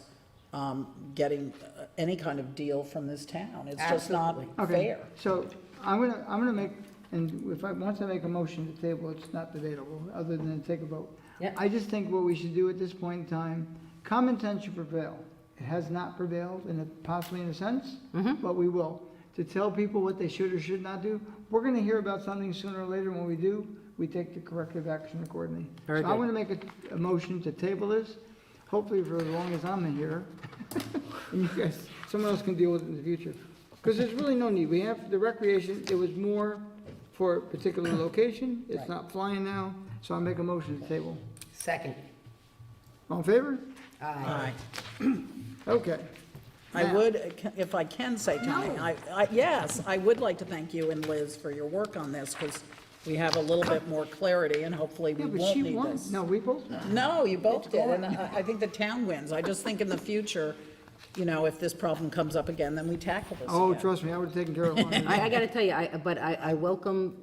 getting any kind of deal from this town. It's just not Absolutely. Okay, fair. so I'm gonna make, and once I make a motion to table, it's not debatable, other than to take a vote. Yep. I just think what we should do at this point in time, common sense should prevail. It has not prevailed, possibly in a sense, but we will. To tell people what they should or should not do, we're gonna hear about something sooner or later. When we do, we take the corrective action accordingly. Very So I good. wanna make a motion to table this, hopefully for as long as I'm here. And you guys, someone else can deal with it in the future. Because there's really no need. We have the recreation, it was more for a particular location. It's Right. not flying now, so I make a motion to table. Second. All in favor? Aye. Okay. I Now- would, if I can say, Tony, yes, I would like to thank you and Liz for your work on this, because we have a little bit more clarity, and hopefully we Yeah, but won't she need won. this. No, we both won. No, you both did, and I think the town wins. I just think in the future, you know, if this problem comes up again, then we tackle this Oh, again. trust me, I would have taken care of it. I gotta tell you, I welcome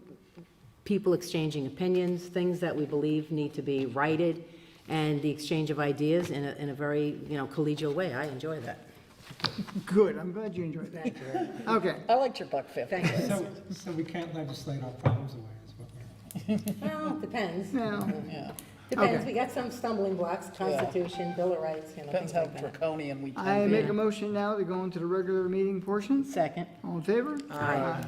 people exchanging opinions, things that we believe need to be righted, and the exchange of ideas in a very, you know, collegial way. I enjoy that. Good, I'm glad you enjoyed that. Okay, I liked your buck fifty. Thank you. So we can't legislate our problems away, is what we're. Well, depends. now, Yeah, Depends. Okay. We got some stumbling blocks, Constitution, Bill of Rights, you know, depends things how like that. draconian we I can make be. a motion now to go into the regular meeting portion. Second. All in favor? Aye.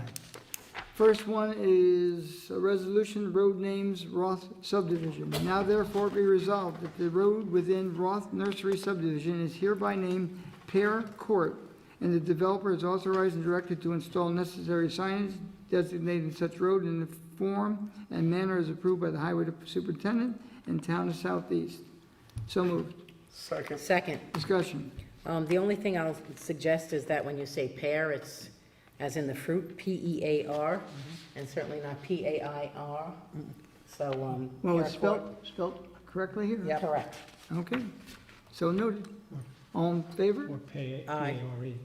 First one is a resolution, road names, Roth subdivision. Now therefore be resolved that the road within Roth Nursery subdivision is hereby named Pear Court, and the developer is authorized and directed to install necessary signage designating such road in the form and manner as approved by the highway superintendent and town of Southeast. So moved. Second. Second. Discussion. The only thing I'll suggest is that when you say pear, it's as in the fruit, P-E-A-R, and certainly not P-A-I-R. So, Well, pear it's court. spelled correctly here? Yeah. Correct. Okay, so noted. All in favor? Or pay, Aye. P-A-R-E.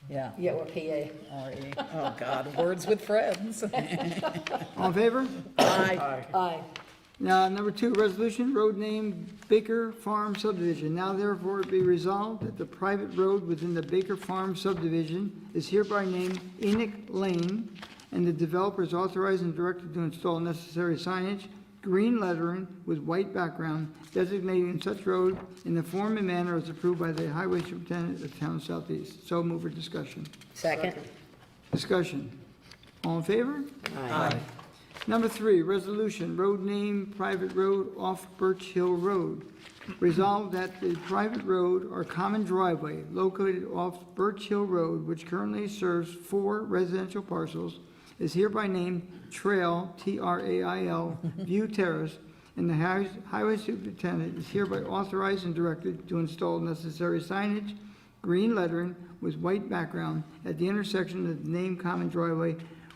Yeah. Yeah, or P-A. R.E. Oh, God, words with friends. All in favor? Aye. Aye. Now, number two, resolution, road name Baker Farm subdivision. Now therefore it be resolved that the private road within the Baker Farm subdivision is hereby named Enoch Lane, and the developer is authorized and directed to install necessary signage, green lettering with white background, designating such road in the form and manner as approved by the highway superintendent of town of Southeast. So move for discussion. Second. Discussion. All in favor? Aye. Number three, resolution, road name, private road off Birch Hill Road. Resolved that the private road or common driveway located off Birch Hill Road, which currently serves 4 residential parcels, is hereby named Trail, T-R-A-I-L, View Terrace, and the highway superintendent is hereby authorized and directed to install necessary signage, green lettering with white background at the intersection of the named common driveway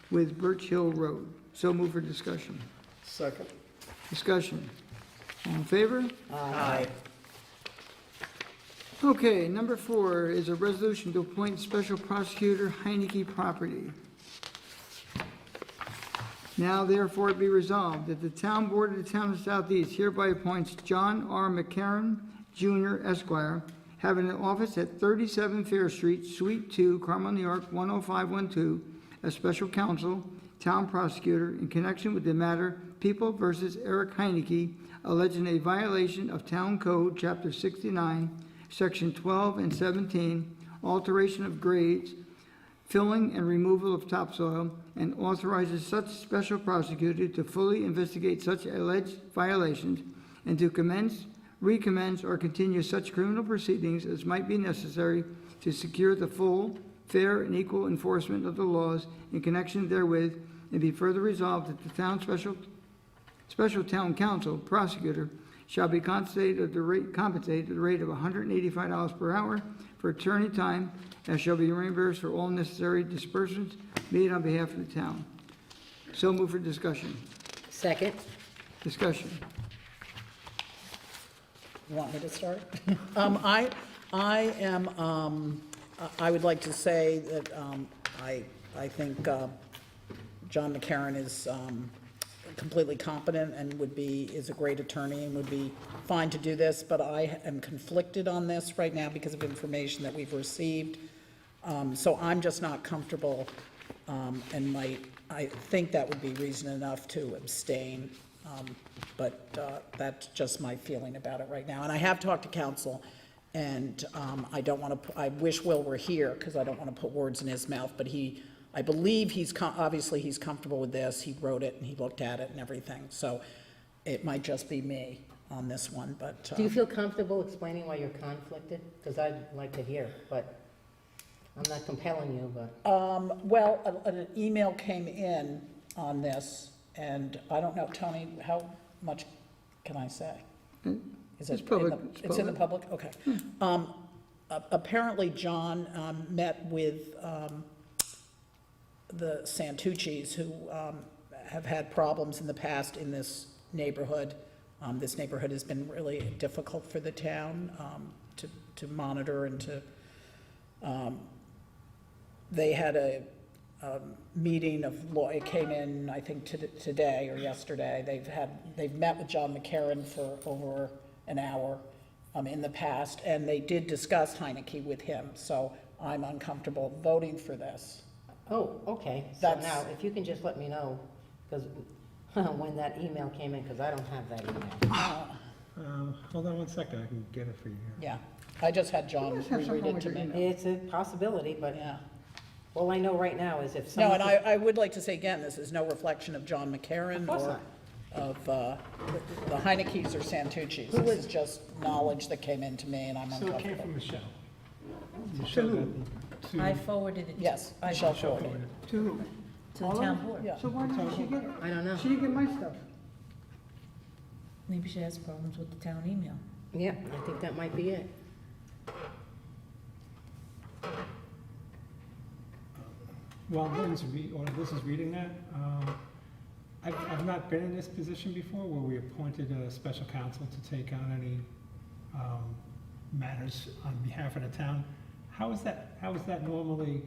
with Birch Hill Road. So move for discussion. Second. Discussion. All in favor? Aye. Okay, number 4 is a resolution to appoint special prosecutor Heineke Property. Now therefore be resolved that the town board of the town of Southeast hereby appoints John R. McCarron Jr. Esquire, having an office at 37 Fair Street, Suite 2, Carmel, New York, 10512, as special counsel, town prosecutor, in connection with the matter People versus Eric Heineke, alleging a violation of Town Code, Chapter 69, Section 12 and 17, alteration of grades, filling and removal of topsoil, and authorizes such special prosecutor to fully investigate such alleged violations and to recommence, or continue such criminal proceedings as might be necessary to secure the full, fair, and equal enforcement of the laws in connection therewith, and be further resolved that the town special town council prosecutor shall be compensated at the rate of $185 per hour for attorney time, and shall be reimbursed for all necessary disbursements made on behalf of the town. So move for discussion. Second. Discussion. You want me to start? I would like to say that, I think, John McCarron is, completely competent and is a great attorney and would be fine to do this, but I am conflicted on this right now because of information that we've received. So I'm just not comfortable, I think that would be reason enough to abstain. But that's just my feeling about it right now. And I have talked to counsel, and I don't want to, I wish Will were here, because I don't want to put words in his mouth, but I believe obviously he's comfortable with this. He wrote it, and he looked at it and everything. So it might just be me on this one, but. Do you feel comfortable explaining why you're conflicted? Because I'd like to hear, but I'm not compelling you, but. Well, an email came in on this, and I don't know, Tony, how much can I say? Is it It's public, in the- it's It's in the public, okay. Apparently, John met with the Santucci's, who have had problems in the past in this neighborhood. This neighborhood has been really difficult for the town to monitor and to, they had a meeting of, it came in, I think, today or yesterday. They've met with John McCarron for over an hour in the past, and they did discuss Heineke with him, so I'm uncomfortable voting for this. Oh, okay. So That's- now, if you can just let me know, because when that email came in, because I don't have that email. Hold on one second, I can get it for you here. Yeah, I just had John You must have reread something it with to your me. email. It's a possibility, but Yeah. all I know right now is if No, someone. and I would like to say again, this is no reflection of John McCarron Of course or not. of the Heineke's or Santucci's. Who This is- is just knowledge that came into me, and I'm So it came uncomfortable. from Michelle. Michelle got the- I to- forwarded it. Yes, I Michelle Michelle forwarded. forwarded. To who? To the All of town them? board. Yeah. So why didn't she get it? I don't know. She didn't get my stuff. Maybe she has problems with the town email. Yeah, I think that might be it. While Liz is reading that, I've not been in this position before where we appointed a special counsel to take on any matters on behalf of the town. How is that normally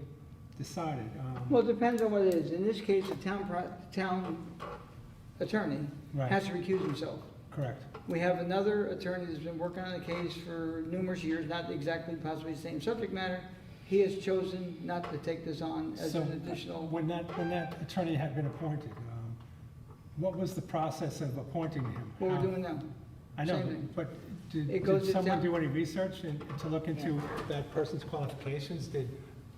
decided? Well, it depends on what it is. In this case, the town attorney Right. has to recuse himself. Correct. We have another attorney that's been working on the case for numerous years, not exactly possibly the same subject matter. He has chosen not to take this on as So an additional. when that attorney had been appointed, what was the process of appointing him? What we're How- doing now. I know, Same thing. but It goes did to someone town- do any research to look into that person's qualifications? Did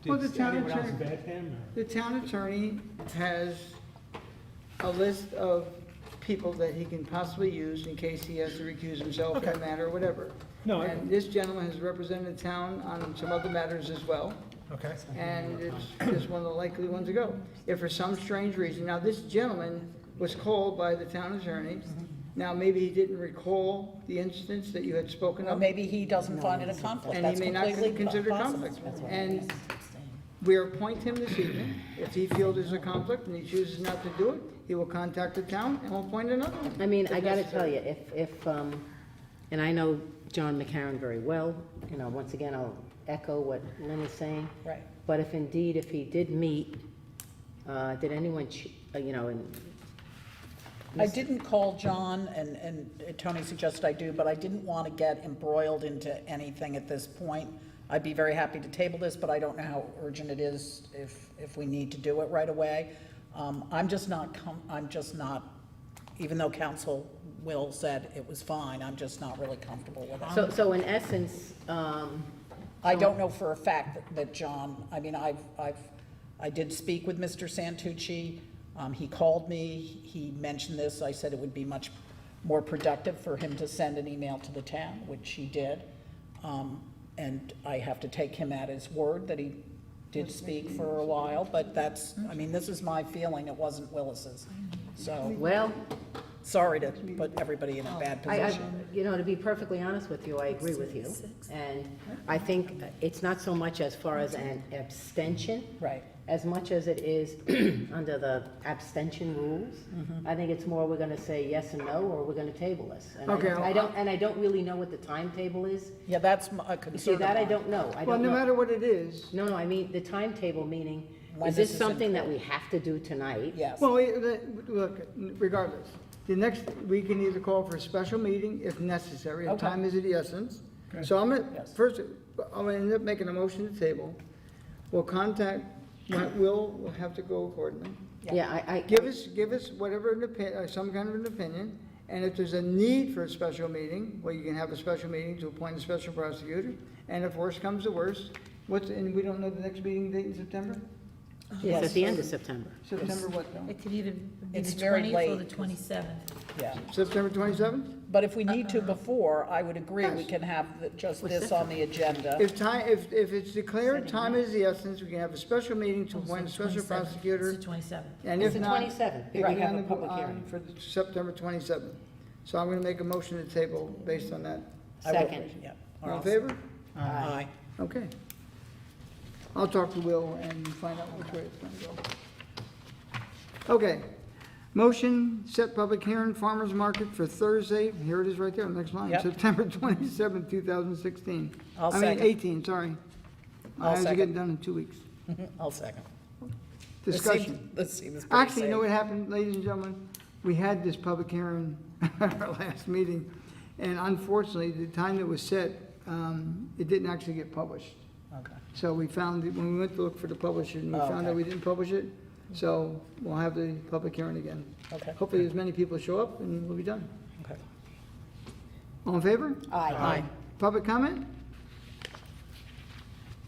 Well, the town anyone else attorney- vet him? or- The town attorney has a list of people that he can possibly use in case he has to recuse himself in a Okay. matter or whatever. No, And this gentleman has represented the town on some other matters as well, Okay. and it's just one of the likely ones to go. If for some strange reason, now this gentleman was called by the town attorney. Now, maybe he didn't recall the instance that you had spoken Or of, maybe he doesn't find it a conflict. and That's he may not completely consider possible. conflict. And we appoint him this evening. If he feels there's a conflict and he chooses not to do it, he will contact the town and we'll appoint another one. I mean, if I gotta tell necessary. you, if, and I know John McCarron very well, you know, once again, I'll echo what Lynn is saying. Right. But if indeed, if he did meet, did anyone, you know, and. I didn't call John, and Tony suggested I do, but I didn't want to get embroiled into anything at this point. I'd be very happy to table this, but I don't know how urgent it is if we need to do it right away. I'm just not, even though Council Will said it was fine, I'm just not really comfortable with it. So in essence, I don't know for a fact that John, I mean, I did speak with Mr. Santucci. He called me, he mentioned this, I said it would be much more productive for him to send an email to the town, which he did. And I have to take him at his word that he did speak for a while, but that's, I mean, this is my feeling, it wasn't Willis's. So, well, sorry to put everybody in a bad I, position. you know, to be perfectly honest with you, I agree with you. And I think it's not so much as far as an abstention, Right. as much as it is under the abstention rules. I think it's more, we're gonna say yes and no, or we're gonna table this. And Okay, I don't really know what the timetable is. Yeah, that's a You concern see, of that I mine. don't know. I Well, don't no know. matter what it is, No, I mean, the timetable, meaning, When is this this is in something that court. we have to do tonight? Yes. well, look, regardless, the next, we can either call for a special meeting if necessary, and Okay. time is of the essence. So I'm gonna, Yes. first, I'm gonna end up making a motion to table. We'll contact, we'll have to go accordingly. Yeah, I. Give us whatever, some kind of an opinion, and if there's a need for a special meeting, well, you can have a special meeting to appoint a special prosecutor, and if worse comes to worse, and we don't know the next meeting date in September? It's at the end of September. September what, though? It could either be It's the very 20th or late. the 27th. Yeah. September 27th? But if we need to before, I would agree, we can have just this on the agenda. If it's declared time is the essence, we can have a special meeting to appoint a special prosecutor, It's the 27th. and It's if the not. 27th. it We can be have on a the- public on hearing. For September 27th. So I'm gonna make a motion to table based on that. I will- Second. Yeah. All in favor? Aye. Okay. I'll talk to Will and find out which way it's gonna go. Okay. Motion, set public hearing, farmer's market for Thursday, here it is right there, next line, Yep. September 27, 2016. I'll I mean, second. 18, sorry. My I'll eyes are second. getting done in 2 weeks. I'll second. Discussion. Let's see this. Actually, you know what happened, ladies and gentlemen? We had this public hearing at our last meeting, and unfortunately, the time that was set, it didn't actually get published. Okay. So we found, when we went to look for the publisher, and we Oh, found out okay. we didn't publish it, so we'll have the public hearing again. Okay. Hopefully, as many people show up, and we'll be done. Okay. All in favor? Aye. Public comment?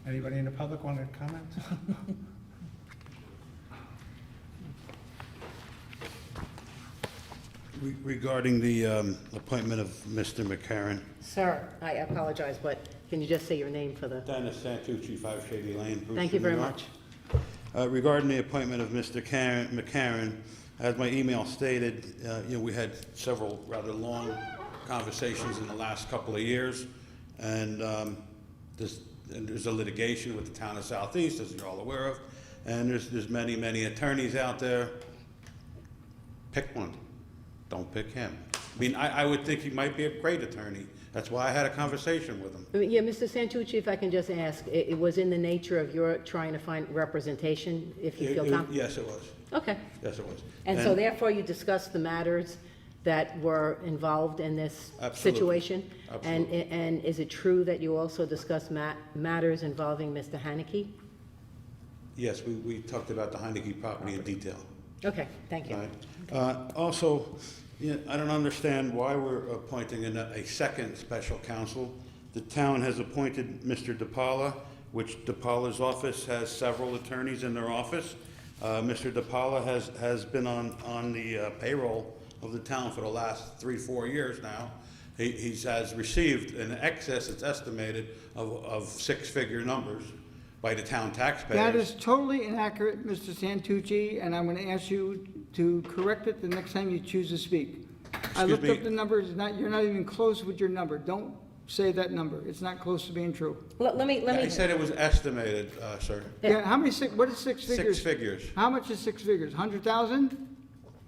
Anybody in the public want to comment? Regarding the appointment of Mr. McCarron. Sir, I apologize, but can you just say your name for the, Dennis Santucci, 5 Shady Lane, Brewster, thank you very New York. much. Regarding the appointment of Mr. McCarron, as my email stated, we had several rather long conversations in the last couple of years, and there's a litigation with the town of Southeast, as you're all aware of, and there's many attorneys out there. Pick one. Don't pick him. I mean, I would think he might be a great attorney. That's why I had a conversation with him. Yeah, Mr. Santucci, if I can just ask, it was in the nature of your trying to find representation, if you feel comfortable? Yes, it was. Okay. Yes, it was. And so therefore, you discussed the matters that were involved in this Absolutely. situation? Absolutely. And is it true that you also discussed matters involving Mr. Haneke? Yes, we talked about the Heineke property in detail. Okay, thank you. Right. Also, I don't understand why we're appointing a second special counsel. The town has appointed Mr. DePaula, which DePaula's office has several attorneys in their office. Mr. DePaula has been on the payroll of the town for the last 3-4 years now. He has received an excess, it's estimated, of 6-figure numbers by the town taxpayers. That is totally inaccurate, Mr. Santucci, and I'm gonna ask you to correct it the next time you choose to speak. I Excuse looked me. up the numbers, you're not even close with your number. Don't say that number. It's not close to being true. Let me, I said it was estimated, sir. Yeah, how many, what is 6 figures? 6 figures. How much is 6 figures? 100,000?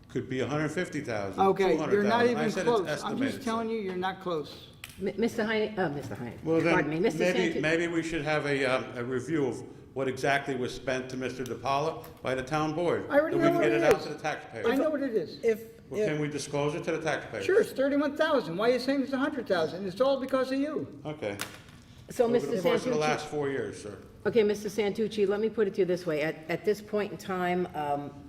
Could be 150,000, Okay, 200,000. you're not I even said it's close. I'm estimated, just telling you, you're not close. Mr. Haneke, Well, pardon me, then, Mr. maybe, Santucci. maybe we should have a review of what exactly was spent to Mr. DePaula by the town board. I already so know we what can it get it out is. to the taxpayers. I know what it is. Well, can we disclose it to the taxpayers? Sure, it's 31,000. Why are you saying it's 100,000? It's all because of you. Okay. So, Over Mr. the course of the Santucci, last 4 years, sir. okay, Mr. Santucci, let me put it to you this way. At this point in time,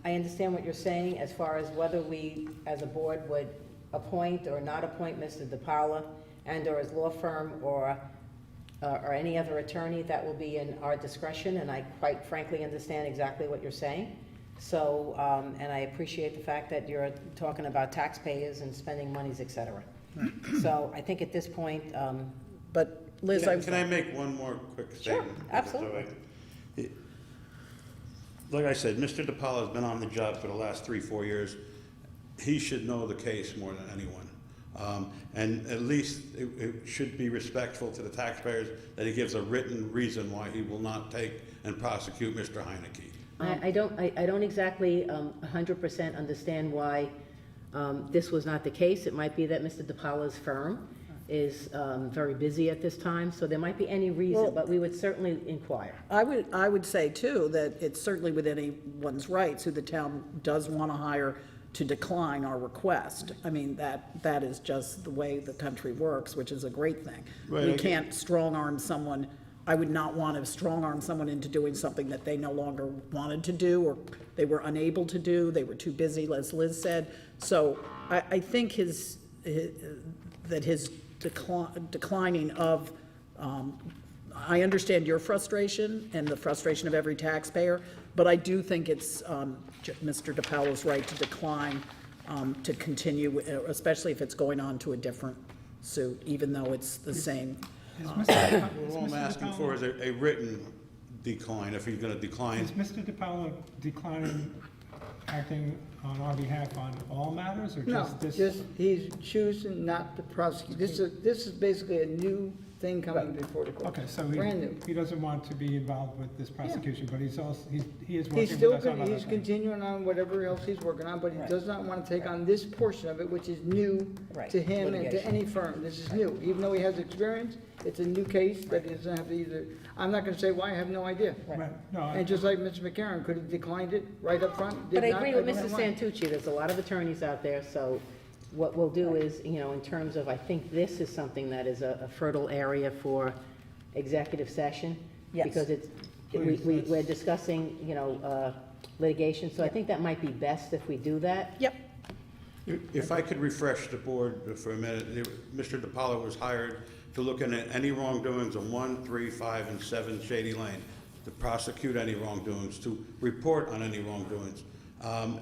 I understand what you're saying as far as whether we, as a board, would appoint or not appoint Mr. DePaula and/or his law firm or any other attorney. That will be in our discretion, and I quite frankly understand exactly what you're saying. So, and I appreciate the fact that you're talking about taxpayers and spending monies, et cetera. So I think at this point, But Liz, Can I make one more quick Sure, statement? if it's absolutely. all right? Like I said, Mr. DePaula's been on the job for the last 3-4 years. He should know the case more than anyone. And at least it should be respectful to the taxpayers that he gives a written reason why he will not take and prosecute Mr. Heineke. I don't exactly 100% understand why this was not the case. It might be that Mr. DePaula's firm is very busy at this time, so there might be any reason, Well- but we would certainly inquire. I would say too, that it's certainly within anyone's rights who the town does want to hire to decline our request. I mean, that is just the way the country works, which is a great thing. Right, We I- can't strong-arm someone. I would not want to strong-arm someone into doing something that they no longer wanted to do, or they were unable to do, they were too busy, as Liz said. So I think his declining of, I understand your frustration and the frustration of every taxpayer, but I do think it's Mr. DePaula's right to decline to continue, especially if it's going on to a different suit, even though it's the same. Is Mr. All I'm asking for is a written decline, if he's going to decline. Is Mr. DePaula declining acting on our behalf on all matters, or No, just this? just, he's choosing not to prosecute. This is basically a new thing coming before the court. Okay, so Brand new. he doesn't want to be involved with this prosecution, but he's also, he is He's working still, with us on other he's things. continuing on whatever else he's working on, but he Right. does not want to take on this portion of it, which is new Right, to him and to litigation. any firm. This is new. Even though he has experience, it's a new case that he doesn't have to either, I'm not gonna say why, I have no idea. Right, no, And just like Mr. McCarron, could have declined it right up front, did But I not, agree with don't Mrs. know why. Santucci, there's a lot of attorneys out there, so what we'll do is, you know, in terms of, I think this is something that is a fertile area for executive session. Yes. Because it's, Please, we're discussing, you know, litigation, so I think that might be best if we do that. Yep, If I could refresh the board for a minute, Mr. DiPaolo was hired to look into any wrongdoings on 1, 3, 5, and 7 Shady Lane, to prosecute any wrongdoings, to report on any wrongdoings.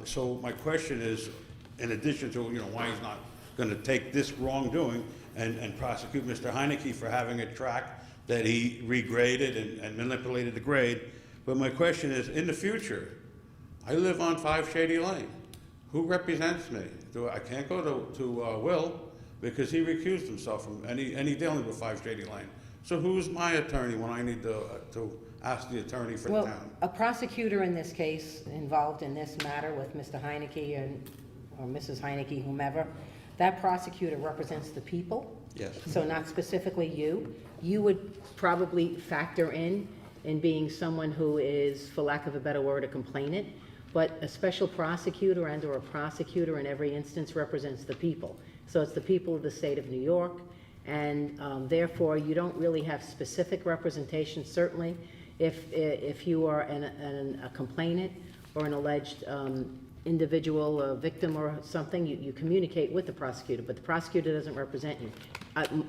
So my question is, in addition to, you know, why he's not going to take this wrongdoing and prosecute Mr. Heineke for having a track that he regraded and manipulated the grade, but my question is, in the future, I live on 5 Shady Lane. Who represents me? I can't go to Will because he recused himself from any dealing with 5 Shady Lane. So who's my attorney when I need to ask the attorney for the Well, town? a prosecutor in this case, involved in this matter with Mr. Heineke or Mrs. Heineke, whomever, that prosecutor represents the people. Yes. So not specifically you. You would probably factor in being someone who is, for lack of a better word, a complainant. But a special prosecutor and/or a prosecutor in every instance represents the people. So it's the people of the state of New York, and therefore, you don't really have specific representation. Certainly, if you are a complainant or an alleged individual, a victim or something, you communicate with the prosecutor, but the prosecutor doesn't represent you.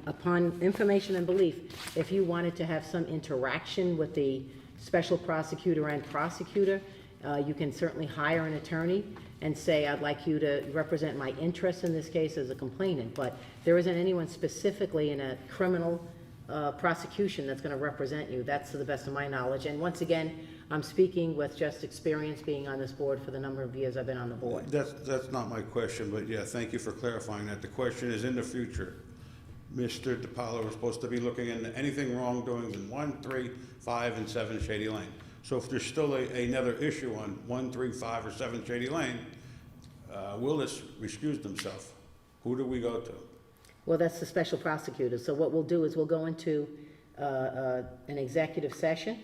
Upon information and belief, if you wanted to have some interaction with the special prosecutor and prosecutor, you can certainly hire an attorney and say, I'd like you to represent my interests in this case as a complainant, but there isn't anyone specifically in a criminal prosecution that's going to represent you. That's to the best of my knowledge. And once again, I'm speaking with just experience being on this board for the number of years I've been on the board. That's not my question, but yeah, thank you for clarifying that. The question is, in the future, Mr. DiPaolo is supposed to be looking into anything wrongdoings in 1, 3, 5, and 7 Shady Lane. So if there's still another issue on 1, 3, 5, or 7 Shady Lane, Willis recused himself. Who do we go to? Well, that's the special prosecutor. So what we'll do is we'll go into an executive session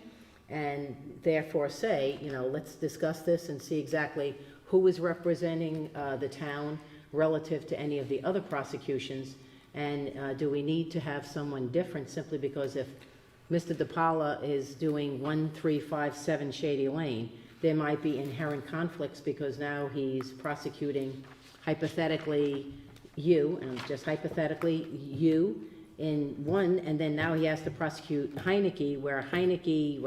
and therefore say, you know, let's discuss this and see exactly who is representing the town relative to any of the other prosecutions. And do we need to have someone different simply because if Mr. DiPaolo is doing 1, 3, 5, 7 Shady Lane, there might be inherent conflicts because now he's prosecuting hypothetically you, and just hypothetically you, in one, and then now he has to prosecute Heineke, where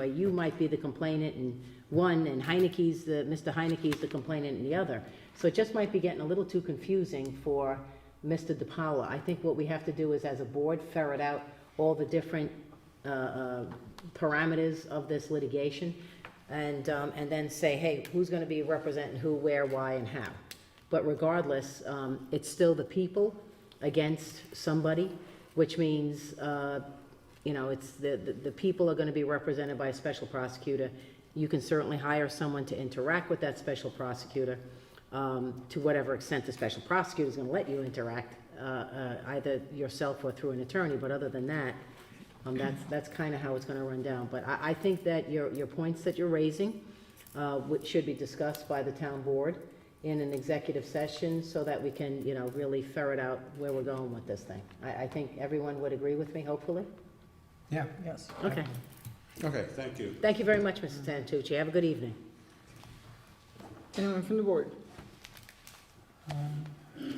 you might be the complainant in one, and Mr. Heineke's the complainant in the other. So it just might be getting a little too confusing for Mr. DiPaolo. I think what we have to do is, as a board, ferret out all the different parameters of this litigation, and then say, hey, who's going to be representing who, where, why, and how. But regardless, it's still the people against somebody, which means, you know, it's the people are going to be represented by a special prosecutor. You can certainly hire someone to interact with that special prosecutor to whatever extent the special prosecutor is going to let you interact, either yourself or through an attorney. But other than that, that's kind of how it's going to run down. But I think that your points that you're raising should be discussed by the town board in an executive session so that we can, you know, really ferret out where we're going with this thing. I think everyone would agree with me, hopefully. Yeah. yes. Okay. Okay, thank you. Thank you very much, Mrs. Santucci. Have a good evening. Anyone from the board?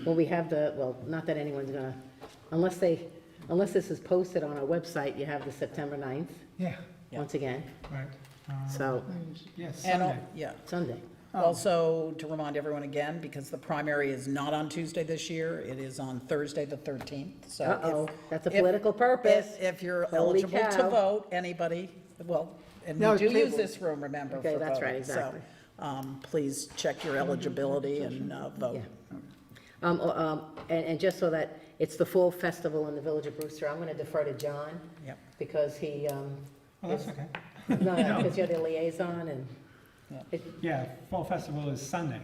Well, we have not that anyone's gonna, unless this is posted on our website, you have the September 9th, Yeah, once again, right. so, Yes, And, Sunday. yeah, Sunday. also to remind everyone again, because the primary is not on Tuesday this year, it is on Thursday, the 13th, so. if- Uh-oh, that's a if- political purpose. If you're Holy eligible to cow. vote, anybody, well, and No, we do it's use tabled. this room, remember, for Okay, voting. that's right, exactly. please check your eligibility and vote. And just so that it's the full festival in the Village of Brewster, I'm going to defer to John. Yep. Because he, Oh, that's okay. no, because you're the liaison and. Yeah. it- Yeah, Fall Festival is Sunday,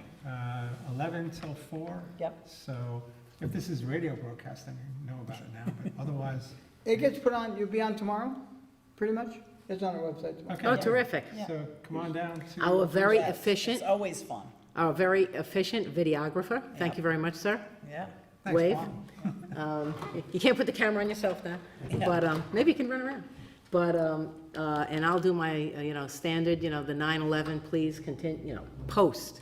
11 till 4. Yep. So if this is radio broadcasting, you know about it now, but otherwise, It gets put on, you'll be on tomorrow, pretty much? It's on our website tomorrow. okay. Oh, terrific. So come on down to. Our very Yes, efficient, It's always fun. our very efficient videographer. Thank you very much, sir. Yeah. Thanks, Wave. Paul. You can't put the camera on yourself now, but maybe you can run around. But, and I'll do my, standard, the 9/11, please continue, post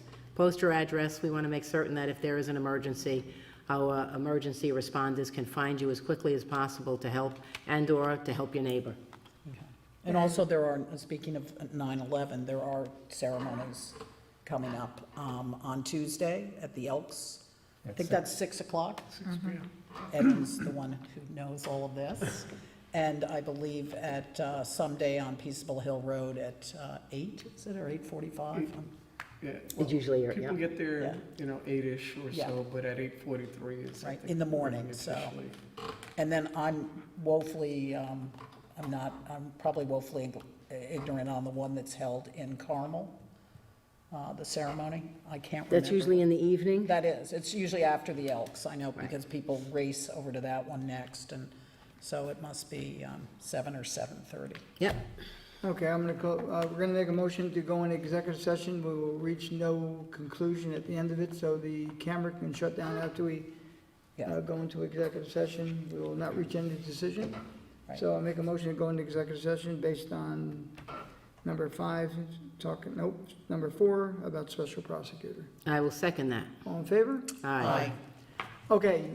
your address. We want to make certain that if there is an emergency, our emergency responders can find you as quickly as possible to help and/or to help your neighbor. And also there are, speaking of 9/11, there are ceremonies coming up on Tuesday at the Elks. I think that's 6 o'clock. 6 p.m. Evan's the one who knows all of this. And I believe at someday on Peaceable Hill Road at 8, is it, or 8:45? Yeah, It's usually, yeah. people get there, Yeah. 8-ish or Yeah. so, but at 8:43 is. I Right, think, in the when morning, it's so. officially- And then I'm woefully, I'm probably woefully ignorant on the one that's held in Carmel, the ceremony. I can't remember. That's usually in the evening? That is, it's usually after the Elks, I know, because people race over to that one next, and so it must be 7 or 7:30. Yep. Okay, we're gonna make a motion to go into executive session. We will reach no conclusion at the end of it, so the camera can shut down after we Yeah. go into executive session. We will not reach any decision. Right. So I'll make a motion to go into executive session based on number 5, number 4, about special prosecutor. I will second that. All in favor? Aye. Okay,